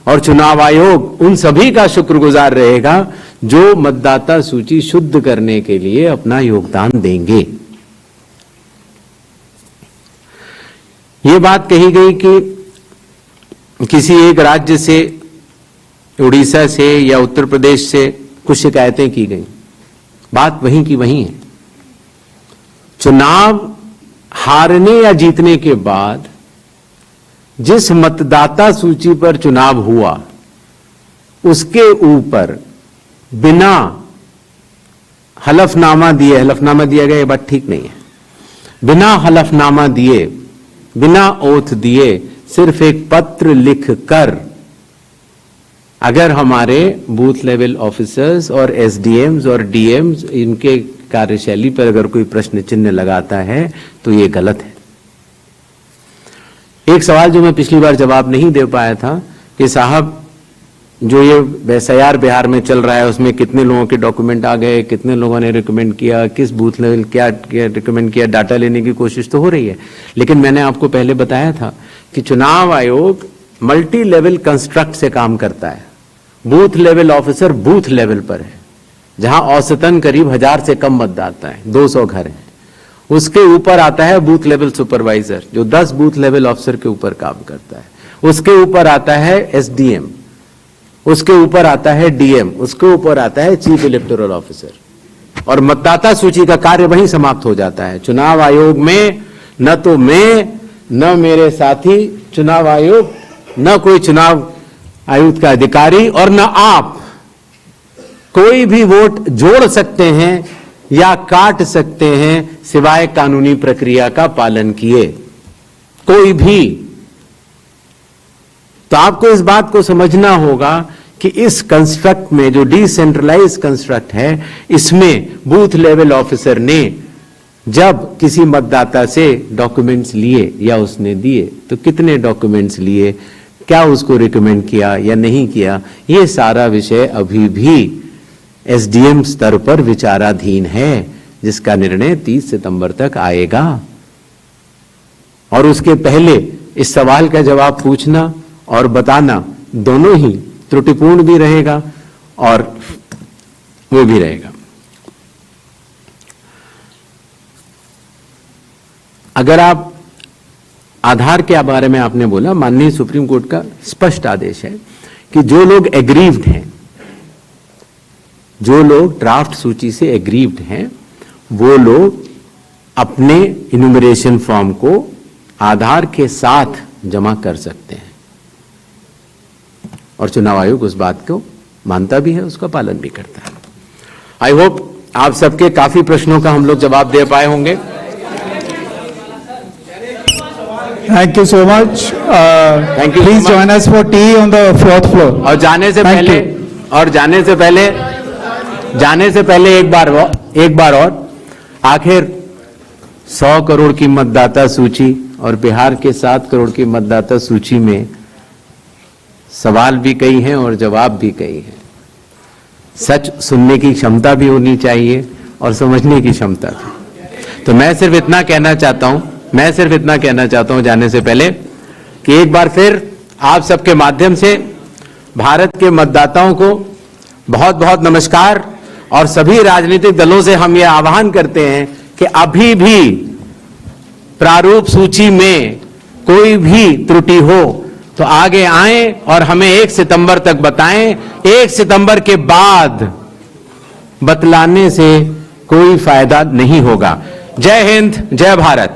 और चुनाव आयोग उन सभी का शुक्रगुजार रहेगा जो मतदाता सूची शुद्ध करने के लिए अपना योगदान देंगे। ये बात कही गई कि किसी एक राज्य से, उड़ीसा से या उत्तर प्रदेश से कुछ शिकायतें की गई। बात वहीं की वहीं है। चुनाव हारने या जीतने के बाद जिस मतदाता सूची पर चुनाव हुआ उसके ऊपर बिना हलफनामा दिए, हलफनामा दिया गया ये बात ठीक नहीं है, बिना हलफनामा दिए, बिना ओथ दिए, सिर्फ एक पत्र लिखकर अगर हमारे बूथ लेवल ऑफिसर्स और एसडीएम्स और डीएम्स इनके कार्यशैली पर अगर कोई प्रश्न चिन्ह लगाता है तो ये गलत है। एक सवाल जो मैं पिछली बार जवाब नहीं दे पाया था कि साहब जो ये एसआईआर बिहार में चल रहा है उसमें कितने लोगों के डॉक्यूमेंट आ गए, कितने लोगों ने रिकमेंड किया, किस बूथ लेवल क्या रिकमेंड किया, डाटा लेने की कोशिश तो हो रही है। लेकिन मैंने आपको पहले बताया था कि चुनाव आयोग मल्टी लेवल कंस्ट्रक्ट से काम करता है। Booth level officer booth level पर है, जहां औसतन करीब 1000 से कम मतदाता है, 200 घर हैं। उसके ऊपर आता है बूथ लेवल सुपरवाइजर जो 10 बूथ लेवल ऑफिसर के ऊपर काम करता है। उसके ऊपर आता है एसडीएम उसके ऊपर आता है डीएम, उसके ऊपर आता है चीफ इलेक्टोरल ऑफिसर, और मतदाता सूची का कार्य वहीं समाप्त हो जाता है। चुनाव आयोग में न तो मैं, न मेरे साथी चुनाव आयोग, न कोई चुनाव आयुक्त का अधिकारी और न आप कोई भी वोट जोड़ सकते हैं या काट सकते हैं सिवाय कानूनी प्रक्रिया का पालन किए, कोई भी। तो आपको इस बात को समझना होगा कि इस कंस्ट्रक्ट में, जो डिसेंट्रलाइज कंस्ट्रक्ट है, इसमें बूथ लेवल ऑफिसर ने जब किसी मतदाता से डॉक्यूमेंट्स लिए या उसने दिए तो कितने डॉक्यूमेंट्स लिए, क्या उसको रिकमेंड किया या नहीं किया, ये सारा विषय अभी भी एसडीएम स्तर पर विचाराधीन है, जिसका निर्णय 30 सितंबर तक आएगा। और उसके पहले इस सवाल का जवाब पूछना और बताना दोनों ही त्रुटिपूर्ण भी रहेगा और वो भी रहेगा। अगर आप आधार के बारे में आपने बोला, माननीय सुप्रीम कोर्ट का स्पष्ट आदेश है कि जो लोग एग्रीव्ड हैं, जो लोग ड्राफ्ट सूची से एग्रीव्ड हैं, वो लोग अपने इन्यूमरेशन फॉर्म को आधार के साथ जमा कर सकते हैं और चुनाव आयोग उस बात को मानता भी है, उसका पालन भी करता है। आई होप आप सबके काफी प्रश्नों का हम लोग जवाब दे पाए होंगे। Thank you so much. Thank you. Please join us for tea on the 4th floor. और जाने से पहले एक बार और आखिर 100 करोड़ की मतदाता सूची और बिहार के 7 करोड़ की मतदाता सूची में सवाल भी कई हैं और जवाब भी कई हैं। सच सुनने की क्षमता भी होनी चाहिए और समझने की क्षमता भी। तो मैं सिर्फ इतना कहना चाहता हूं जाने से पहले कि एक बार फिर आप सबके माध्यम से भारत के मतदाताओं को बहुत बहुत नमस्कार। और सभी राजनीतिक दलों से हम यह आह्वान करते हैं कि अभी भी प्रारूप सूची में कोई भी त्रुटि हो तो आगे आएं और हमें 1 सितंबर तक बताएं। 1 सितंबर के बाद बतलाने से कोई फायदा नहीं होगा। जय हिंद, जय भारत।